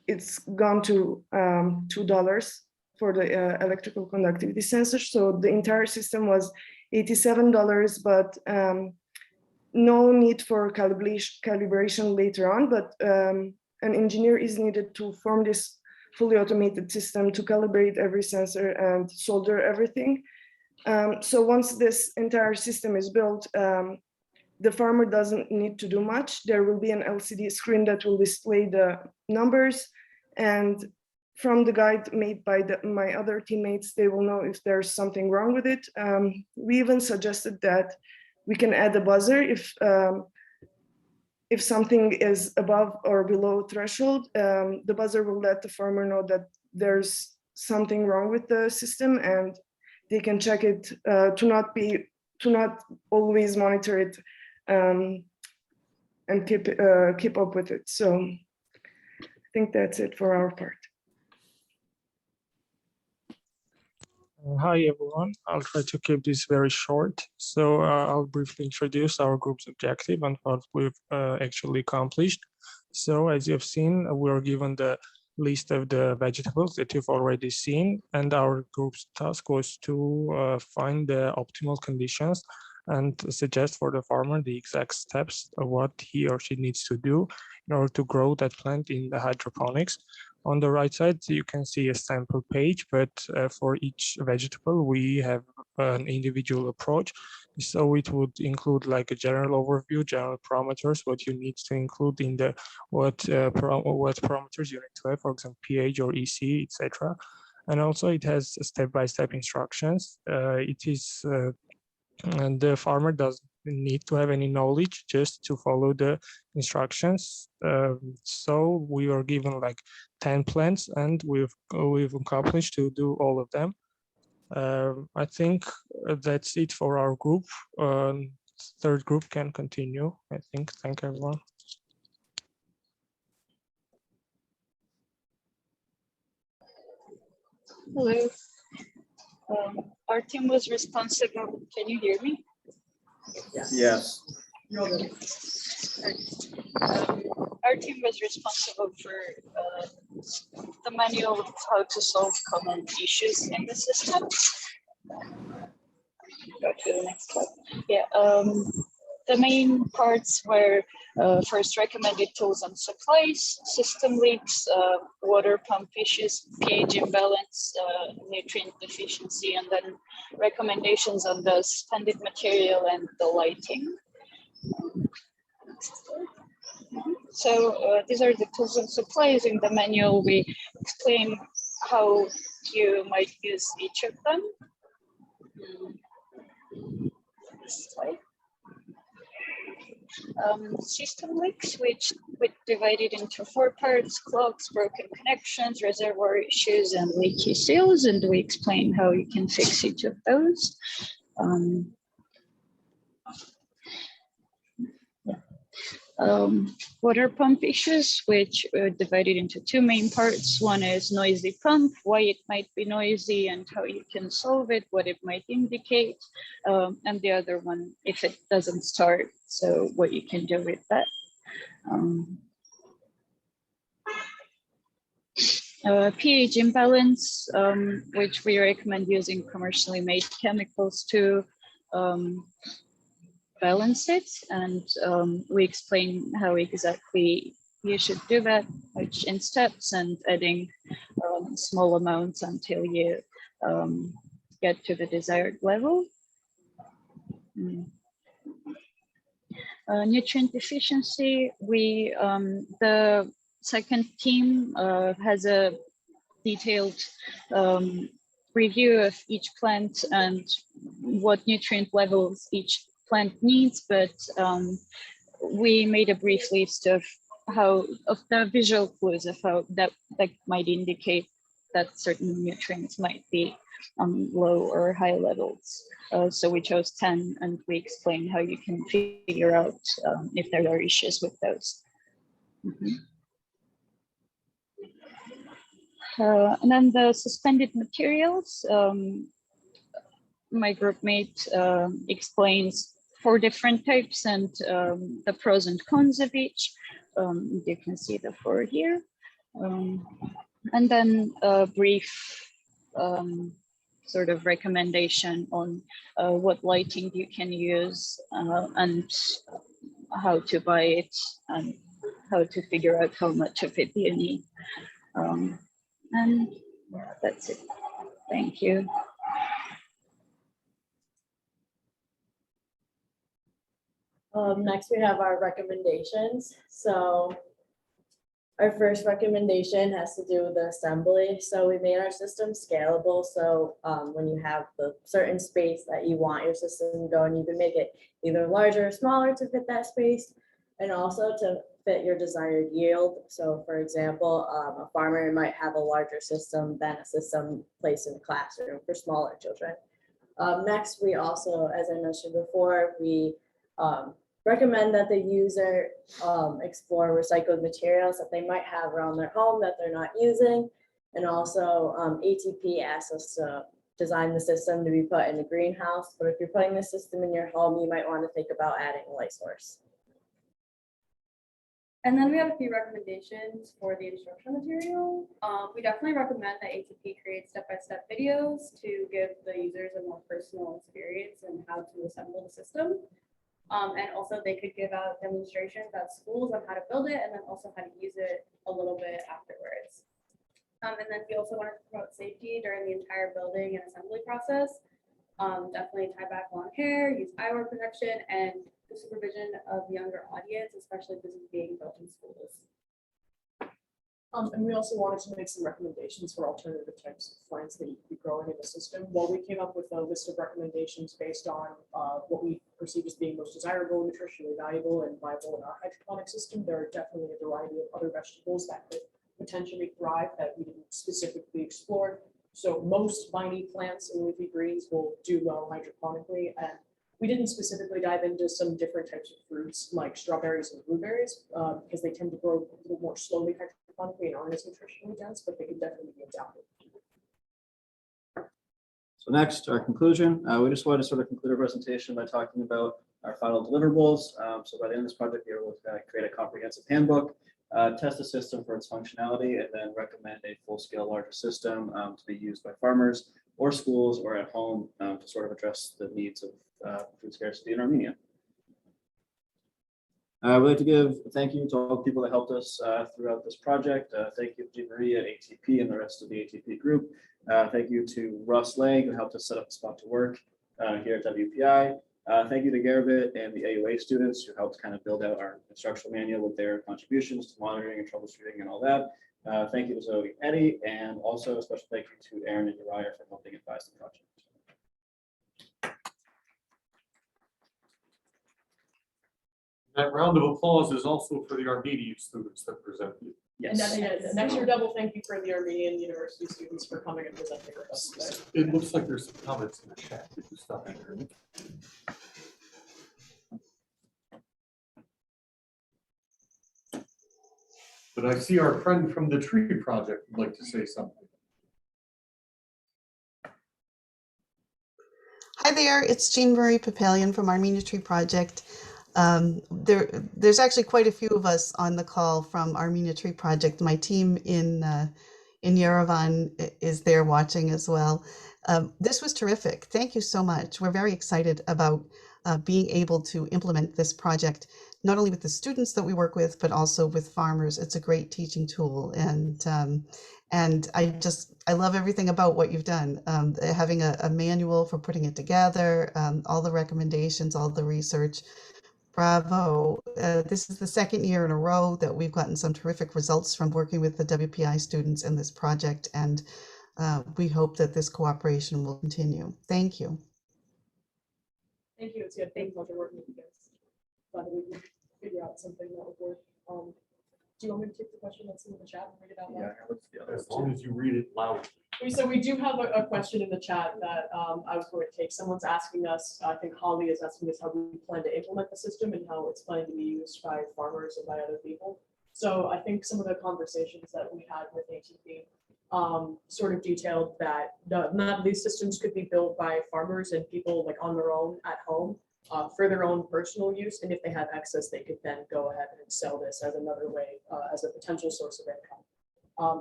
it's gone to $2 for the electrical conductivity sensor. So the entire system was $87, but no need for calibration later on. But an engineer is needed to form this fully automated system to calibrate every sensor and solder everything. So once this entire system is built, the farmer doesn't need to do much. There will be an LCD screen that will display the numbers, and from the guide made by my other teammates, they will know if there's something wrong with it. We even suggested that we can add a buzzer if something is above or below threshold. The buzzer will let the farmer know that there's something wrong with the system, and they can check it to not always monitor it and keep up with it. So I think that's it for our part. Hi everyone, I'll try to keep this very short. So I'll briefly introduce our group's objective and what we've actually accomplished. So as you've seen, we were given the list of the vegetables that you've already seen, and our group's task was to find the optimal conditions and suggest for the farmer the exact steps of what he or she needs to do in order to grow that plant in the hydroponics. On the right side, you can see a sample page, but for each vegetable, we have an individual approach. So it would include like a general overview, general parameters, what you need to include in the what parameters you need to have, for example, pH or EC, etc. And also it has step-by-step instructions. And the farmer doesn't need to have any knowledge, just to follow the instructions. So we were given like 10 plants, and we've accomplished to do all of them. I think that's it for our group. Third group can continue, I think. Thank everyone. Hello. Our team was responsible. Can you hear me? Yes. Our team was responsible for the manual of how to solve common issues in the system. Go to the next slide. Yeah. The main parts were first recommended tools and supplies, system leaks, water pump issues, pH imbalance, nutrient deficiency, and then recommendations on the suspended material and the lighting. So these are the tools and supplies. In the manual, we explain how you might use each of them. Next slide. System leaks, which we divided into 4 parts: clogs, broken connections, reservoir issues, and leaky seals, and we explain how you can fix each of those. Water pump issues, which are divided into 2 main parts. One is noisy pump, why it might be noisy and how you can solve it, what it might indicate. And the other one, if it doesn't start, so what you can do with that. pH imbalance, which we recommend using commercially made chemicals to balance it, and we explain how exactly you should do that, which in steps, and adding small amounts until you get to the desired level. Nutrient deficiency, the second team has a detailed review of each plant and what nutrient levels each plant needs, but we made a brief list of the visual clues of how that might indicate that certain nutrients might be low or high levels. So we chose 10, and we explain how you can figure out if there are issues with those. And then the suspended materials, my group mate explains 4 different types and the pros and cons of each. You can see the 4 here. And then a brief sort of recommendation on what lighting you can use and how to buy it and how to figure out how much of it you need. And yeah, that's it. Thank you. Next, we have our recommendations. So our first recommendation has to do with the assembly. So we made our system scalable. So when you have the certain space that you want your system to go, and you can make it either larger or smaller to fit that space, and also to fit your desired yield. So for example, a farmer might have a larger system than a system placed in a classroom for smaller children. Next, we also, as I mentioned before, we recommend that the user explore recycled materials that they might have around their home that they're not using. And also ATP asks us to design the system to be put in a greenhouse. But if you're putting the system in your home, you might want to think about adding a light source. And then we have a few recommendations for the instructional material. We definitely recommend that ATP create step-by-step videos to give the users a more personal experience in how to assemble the system. And also they could give out demonstrations at schools on how to build it and then also how to use it a little bit afterwards. And then we also want to promote safety during the entire building and assembly process. Definitely tie back long hair, use eyewear protection, and the supervision of younger audience, especially if this is being built in schools. And we also wanted to make some recommendations for alternative types of plants that you could be growing in the system. While we came up with a list of recommendations based on what we perceive as being most desirable, nutritionally valuable, and viable in our hydroponic system, there are definitely a variety of other vegetables that could potentially thrive that we didn't specifically explore. So most viney plants and leafy greens will do well hydroponically, and we didn't specifically dive into some different types of fruits like strawberries and blueberries because they tend to grow a little more slowly hydroponically and aren't as nutritionally dense, but they can definitely be adapted. So next, our conclusion. We just wanted to sort of conclude our presentation by talking about our final deliverables. So by the end of this project, we were able to create a comprehensive handbook, test the system for its functionality, and then recommend a full-scale larger system to be used by farmers or schools or at home to sort of address the needs of food scarcity in Armenia. I would like to give a thank you to all the people that helped us throughout this project. Thank you to Jean Marie at ATP and the rest of the ATP group. Thank you to Russ Lang, who helped us set up the spot to work here at WPI. Thank you to Garabit and the AUA students who helped kind of build out our instructional manual with their contributions to monitoring and troubleshooting and all that. Thank you to Zoe and Eddie, and also a special thank you to Aaron and Uriah for helping advise the project. That round of applause is also for the Armenian students that presented. Yes. And then, an extra double thank you for the Armenian University students for coming and presenting with us today. It looks like there's some comments in the chat. If you stop there. But I see our friend from the tree project would like to say something. Hi there, it's Jean Marie Papelian from Armenia Tree Project. There's actually quite a few of us on the call from Armenia Tree Project. My team in Yerevan is there watching as well. This was terrific. Thank you so much. We're very excited about being able to implement this project, not only with the students that we work with, but also with farmers. It's a great teaching tool, and I love everything about what you've done. Having a manual for putting it together, all the recommendations, all the research. Bravo. This is the second year in a row that we've gotten some terrific results from working with the WPI students in this project, and we hope that this cooperation will continue. Thank you. Thank you. It's a pleasure working with you guys. Glad that we can figure out something that would work. Do you want me to take the question that's in the chat and read it out loud? Yeah, as long as you read it loud. So we do have a question in the chat that I was going to take. Someone's asking us, I think Holly is asking us how we plan to implement the system and how it's planning to be used by farmers and by other people. So I think some of the conversations that we had with ATP sort of detailed that not these systems could be built by farmers and people like on their own at home for their own personal use. And if they have excess, they could then go ahead and sell this as another way, as a potential source of income.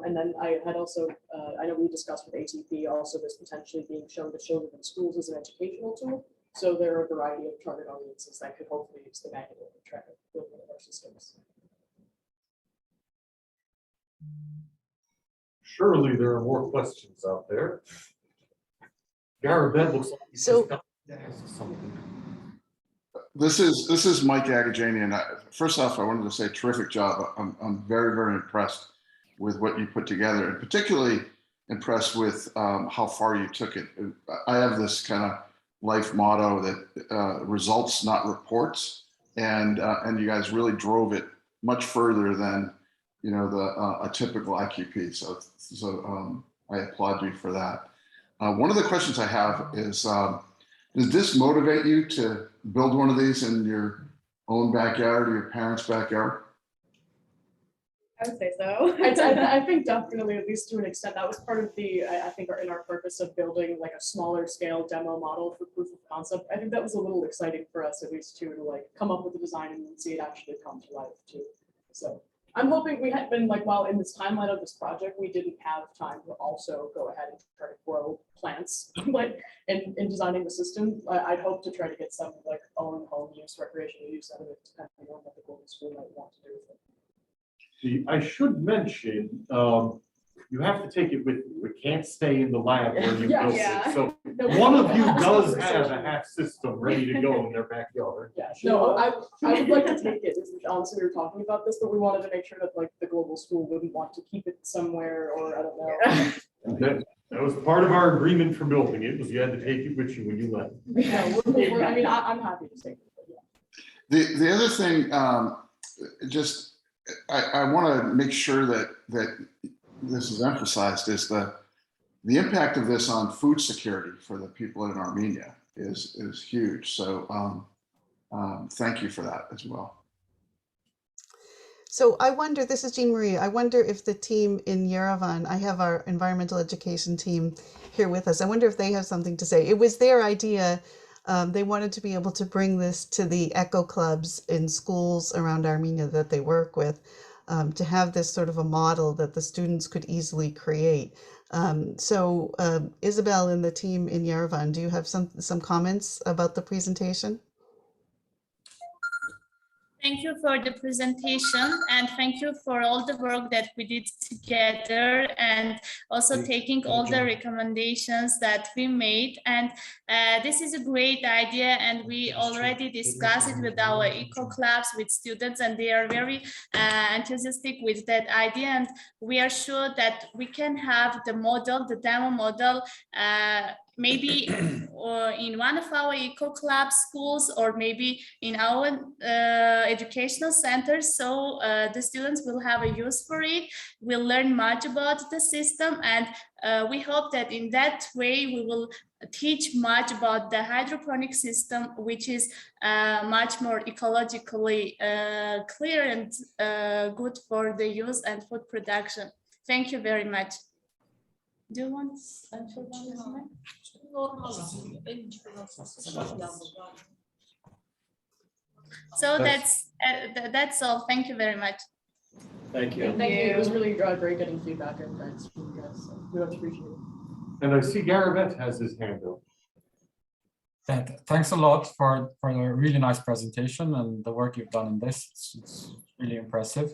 And then I had also, I know we discussed with ATP also this potentially being shown to children in schools as an educational tool. So there are a variety of target audiences that could hopefully use the manual and try to build one of our systems. Surely there are more questions out there. Garabet looks like he's just got to ask something. This is Mike Agajanian. First off, I wanted to say terrific job. I'm very, very impressed with what you put together, and particularly impressed with how far you took it. I have this kind of life motto that results, not reports, and you guys really drove it much further than a typical IQP. So I applaud you for that. One of the questions I have is, does this motivate you to build one of these in your own backyard or your parents' backyard? I would say so. I think definitely, at least to an extent, that was part of the, I think, in our purpose of building like a smaller scale demo model for proof of concept. I think that was a little exciting for us, at least, too, to like come up with a design and then see it actually come to life too. So I'm hoping we had been like, while in this timeline of this project, we didn't have time to also go ahead and try to grow plants like in designing the system. I'd hope to try to get some like own home use, recreational use out of it, depending on what the global school might want to do with it. I should mention, you have to take it with you. It can't stay in the lab where you built it. So one of you does have a half system ready to go in their backyard. Yeah, no, I would like to take it. Honestly, we were talking about this, but we wanted to make sure that like the global school wouldn't want to keep it somewhere, or I don't know. That was part of our agreement for building it, was you had to take it with you when you left. Yeah, I mean, I'm happy to take it. But yeah. The other thing, I want to make sure that this is emphasized, is the impact of this on food security for the people in Armenia is huge. So thank you for that as well. So I wonder, this is Jean Marie, I wonder if the team in Yerevan, I have our environmental education team here with us, I wonder if they have something to say. It was their idea. They wanted to be able to bring this to the eco clubs in schools around Armenia that they work with, to have this sort of a model that the students could easily create. So Isabel and the team in Yerevan, do you have some comments about the presentation? Thank you for the presentation, and thank you for all the work that we did together, and also taking all the recommendations that we made. And this is a great idea, and we already discussed it with our eco clubs, with students, and they are very enthusiastic with that idea. And we are sure that we can have the model, the demo model, maybe in one of our eco club schools, or maybe in our educational centers, so the students will have a use for it, will learn much about the system, and we hope that in that way we will teach much about the hydroponic system, which is much more ecologically clear and good for the use and food production. Thank you very much. Do you want to answer one? So that's all. Thank you very much. Thank you. Thank you. It was really great getting feedback and thanks from you guys. So we much appreciate it. And I see Garabet has his hand up. Thanks a lot for a really nice presentation and the work you've done in this. It's really impressive.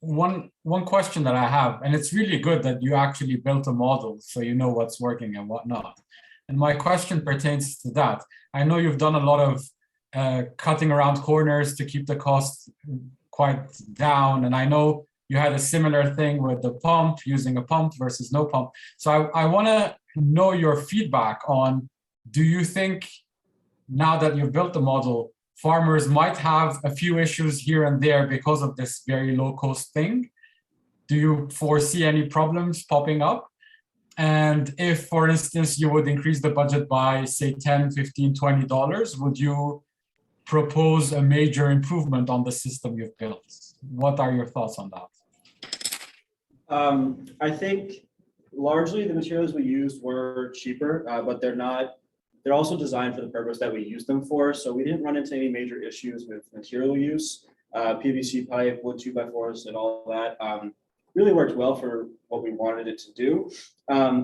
One question that I have, and it's really good that you actually built a model so you know what's working and what not. And my question pertains to that. I know you've done a lot of cutting around corners to keep the cost quite down. And I know you had a similar thing with the pump, using a pump versus no pump. So I want to know your feedback on, do you think now that you've built the model, farmers might have a few issues here and there because of this very low cost thing? Do you foresee any problems popping up? And if, for instance, you would increase the budget by, say, $10, $15, $20, would you propose a major improvement on the system you've built? What are your thoughts on that? I think largely the materials we used were cheaper, but they're also designed for the purpose that we use them for. So we didn't run into any major issues with material use. PVC pipe, wood 2x4s, and all that really worked well for what we wanted it to do.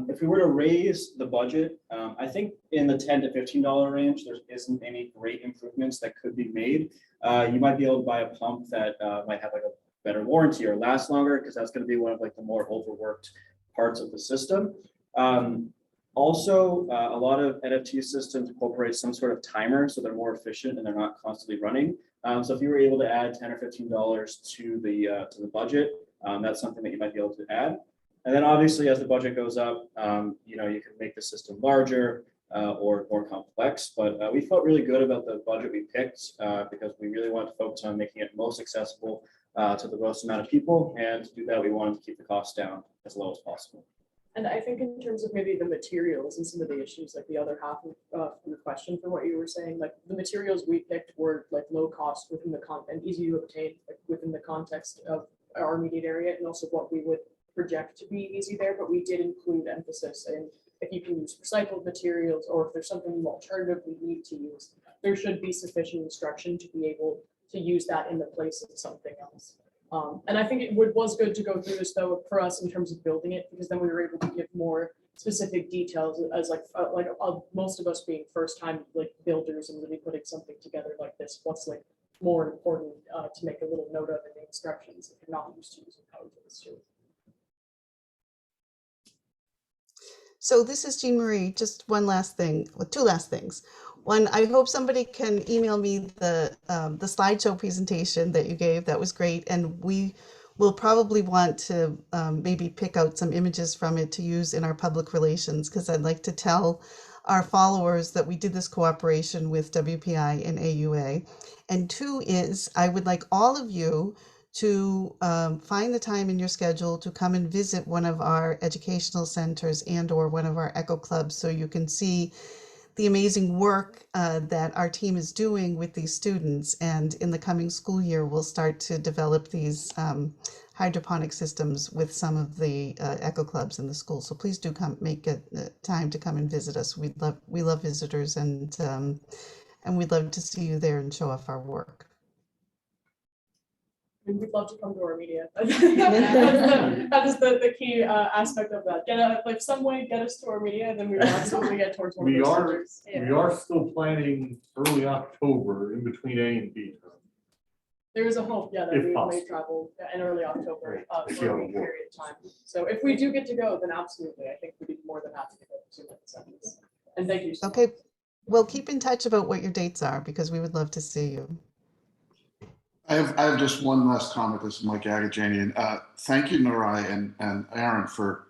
If we were to raise the budget, I think in the $10 to $15 range, there isn't any great improvements that could be made. You might be able to buy a pump that might have like better warranty or last longer, because that's going to be one of like the more overworked parts of the system. Also, a lot of NFT systems incorporate some sort of timer, so they're more efficient and they're not constantly running. So if you were able to add $10 or $15 to the budget, that's something that you might be able to add. And then obviously, as the budget goes up, you know, you can make the system larger or more complex. But we felt really good about the budget we picked because we really wanted to focus on making it most accessible to the most amount of people. And to do that, we wanted to keep the costs down as low as possible. And I think in terms of maybe the materials and some of the issues, like the other half of your question for what you were saying, like the materials we picked were like low cost within the and easy to obtain, like within the context of our immediate area, and also what we would project to be easy there. But we did include emphasis in if you can use recycled materials, or if there's something alternative we need to use, there should be sufficient instruction to be able to use that in the place of something else. And I think it was good to go through this though for us in terms of building it, because then we were able to give more specific details as most of us being first time like builders and really putting something together like this. What's like more important to make a little note of in the instructions if you're not used to using power tools too. So this is Jean Marie. Just one last thing, well, two last things. One, I hope somebody can email me the slideshow presentation that you gave. That was great, and we will probably want to maybe pick out some images from it to use in our public relations, because I'd like to tell our followers that we did this cooperation with WPI and AUA. And two is, I would like all of you to find the time in your schedule to come and visit one of our educational centers and or one of our echo clubs, so you can see the amazing work that our team is doing with these students. And in the coming school year, we'll start to develop these hydroponic systems with some of the echo clubs in the school. So please do come, make a time to come and visit us. We love visitors, and we'd love to see you there and show off our work. We'd love to come to Armenia. That is the key aspect of that. Like some way get us to Armenia, and then we will absolutely get towards one of those centers. We are still planning early October in between A and B term. There is a hope, yeah, that If we may possible. travel in early October To see for how a it period of time. So if we do get to go, then absolutely, I think we'd be more than happy to go to the centers. And thank you so much. Okay, well, keep in touch about what your dates are, because we would love to see you. I have just one last comment. This is Mike Agajanian. Thank you, Nurai and Aaron, for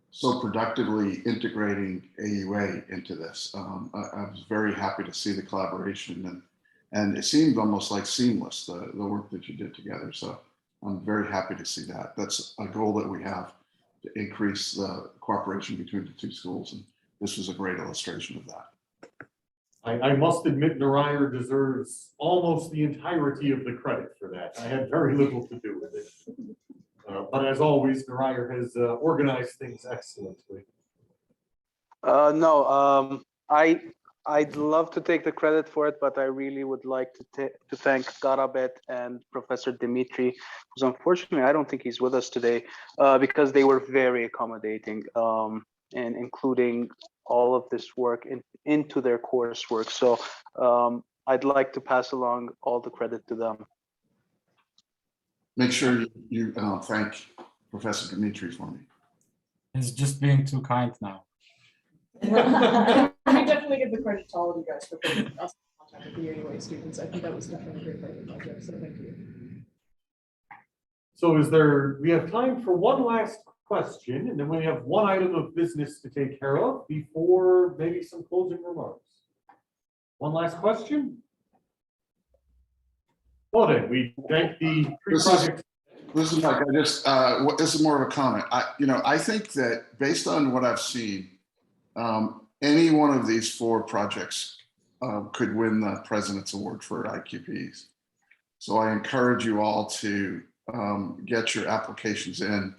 so productively integrating AUA into this. I was very happy to see the collaboration, and it seemed almost like seamless, the work that you did together. So I'm very happy to see that. That's a goal that we have, to increase the cooperation between the two schools. And this was a great illustration of that. I must admit, Nurai deserves almost the entirety of the credit for that. I had very little to do with it. But as always, Nurai has organized things excellently. No, I'd love to take the credit for it, but I really would like to thank Garabet and Professor Dimitri, because unfortunately I don't think he's with us today, because they were very accommodating and including all of this work into their coursework. So I'd like to pass along all the credit to them. Make sure you thank Professor Dimitri for me. He's just being too kind now. We definitely give the credit to all of you guys for putting us in contact with the AUA students. I think that was definitely a great part of the project, so thank you. So we have time for one last question, and then we have one item of business to take care of before maybe some closing remarks. One last question? Well then, we thank the pre-project. This is Mike. This is more of a comment. I think that based on what I've seen, any one of these 4 projects could win the President's Award for IQPs. So I encourage you all to get your applications in.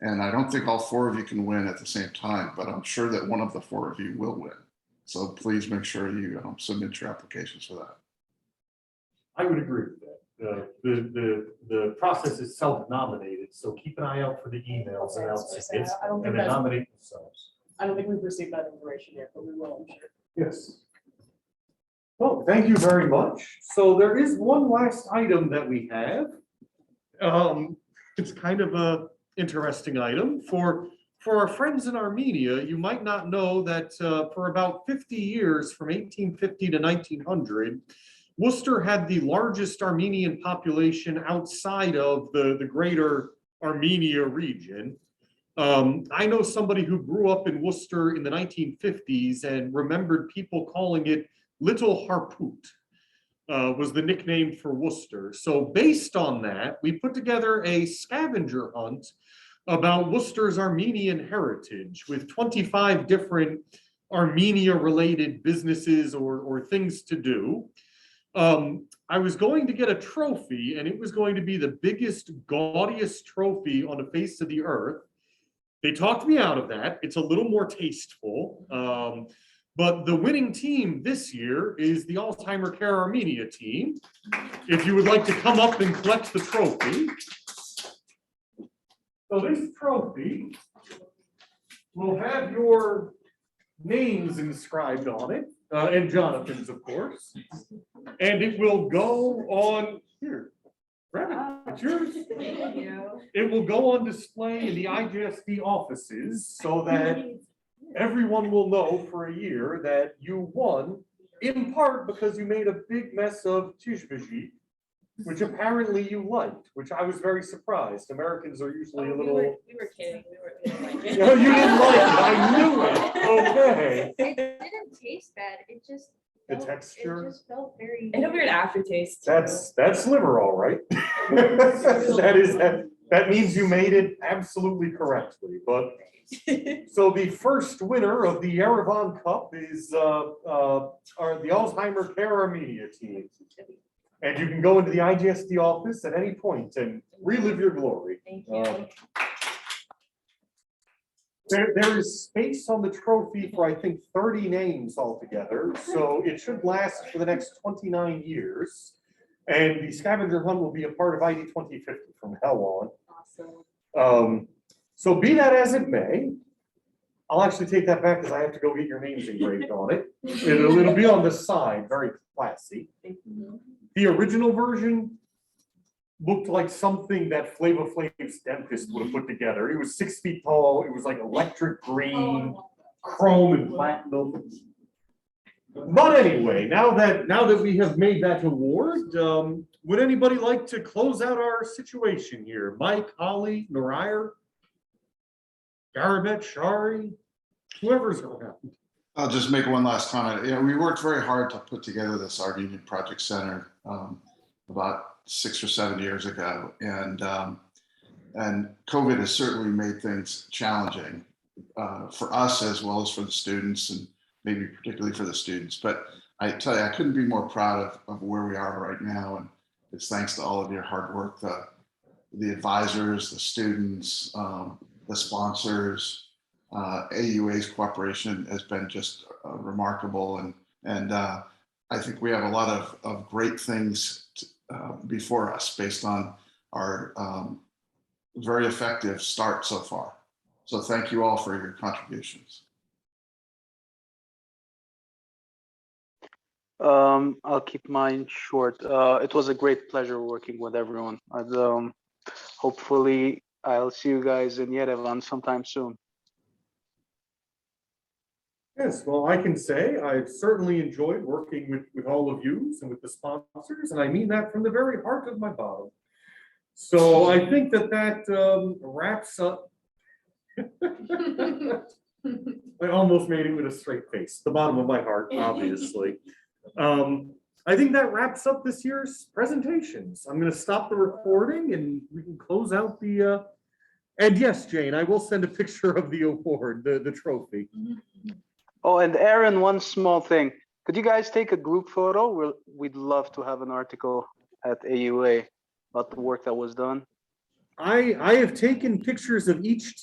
And I don't think all 4 of you can win at the same time, but I'm sure that one of the 4 of you will win. So please make sure you submit your applications for that. I would agree with that. The process is self-nominated, so keep an eye out for the emails announcing it, and then nominate themselves. I don't think we've received that information yet, but we will, I'm sure. Yes. Well, thank you very much. So there is one last item that we have. It's kind of a interesting item. For our friends in Armenia, you might not know that for about 50 years, from 1850 to 1900, Worcester had the largest Armenian population outside of the greater Armenia region. I know somebody who grew up in Worcester in the 1950s and remembered people calling it Little Harput. Was the nickname for Worcester. So based on that, we put together a scavenger hunt about Worcester's Armenian heritage with 25 different Armenia-related businesses or things to do. I was going to get a trophy, and it was going to be the biggest, gaudiest trophy on the face of the earth. They talked me out of that. It's a little more tasteful. But the winning team this year is the Alzheimer Care Armenia team. If you would like to come up and collect the trophy. So this trophy will have your names inscribed on it, and Jonathan's, of course. And it will go on here. Grab it, it's yours. Thank you. It will go on display in the IGSD offices so that everyone will know for a year that you won, in part because you made a big mess of tishbaji, which apparently you liked, which I was very surprised. Americans are usually a little. We were kidding. We didn't like it. No, you didn't like it. I knew it. Okay. It didn't taste bad. It just The felt, texture. It just felt very. It had a weird aftertaste. That's liver, all right. That means you made it absolutely correctly. But so the first winner of the Yerevan Cup is the Alzheimer Care Armenia team. And you can go into the IGSD office at any point and relive your glory. Thank you. There is space on the trophy for, I think, 30 names altogether. So it should last for the next 29 years. And the scavenger hunt will be a part of ID 2050 from hell on. Awesome. So be that as it may, I'll actually take that back because I have to go get your names engraved on it. It'll be on the side, very classy. The original version looked like something that Flava Flav's dentist would have put together. It was 6 feet tall. It was like electric green, chrome and platinum. But anyway, now that we have made that award, would anybody like to close out our situation here? Mike, Holly, Norire, Garabet, Shari, whoever's around. I'll just make one last comment. Yeah, we worked very hard to put together this Armenian Project Center about 6 or 7 years ago, and COVID has certainly made things challenging for us as well as for the students, and maybe particularly for the students. But I tell you, I couldn't be more proud of where we are right now, and it's thanks to all of your hard work, the advisors, the students, the sponsors. AUA's cooperation has been just remarkable, and I think we have a lot of great things before us based on our very effective start so far. So thank you all for your contributions. I'll keep mine short. It was a great pleasure working with everyone. Hopefully I'll see you guys in Yerevan sometime soon. Yes, well, I can say I've certainly enjoyed working with all of you and with the sponsors, and I mean that from the very heart of my bottom. So I think that wraps up. I almost made it with a straight face, the bottom of my heart, obviously. I think that wraps up this year's presentations. I'm going to stop the recording and we can close out the. And yes, Jane, I will send a picture of the award, the trophy. Oh, and Aaron, one small thing. Could you guys take a group photo? We'd love to have an article at AUA about the work that was done. I have taken pictures of each team.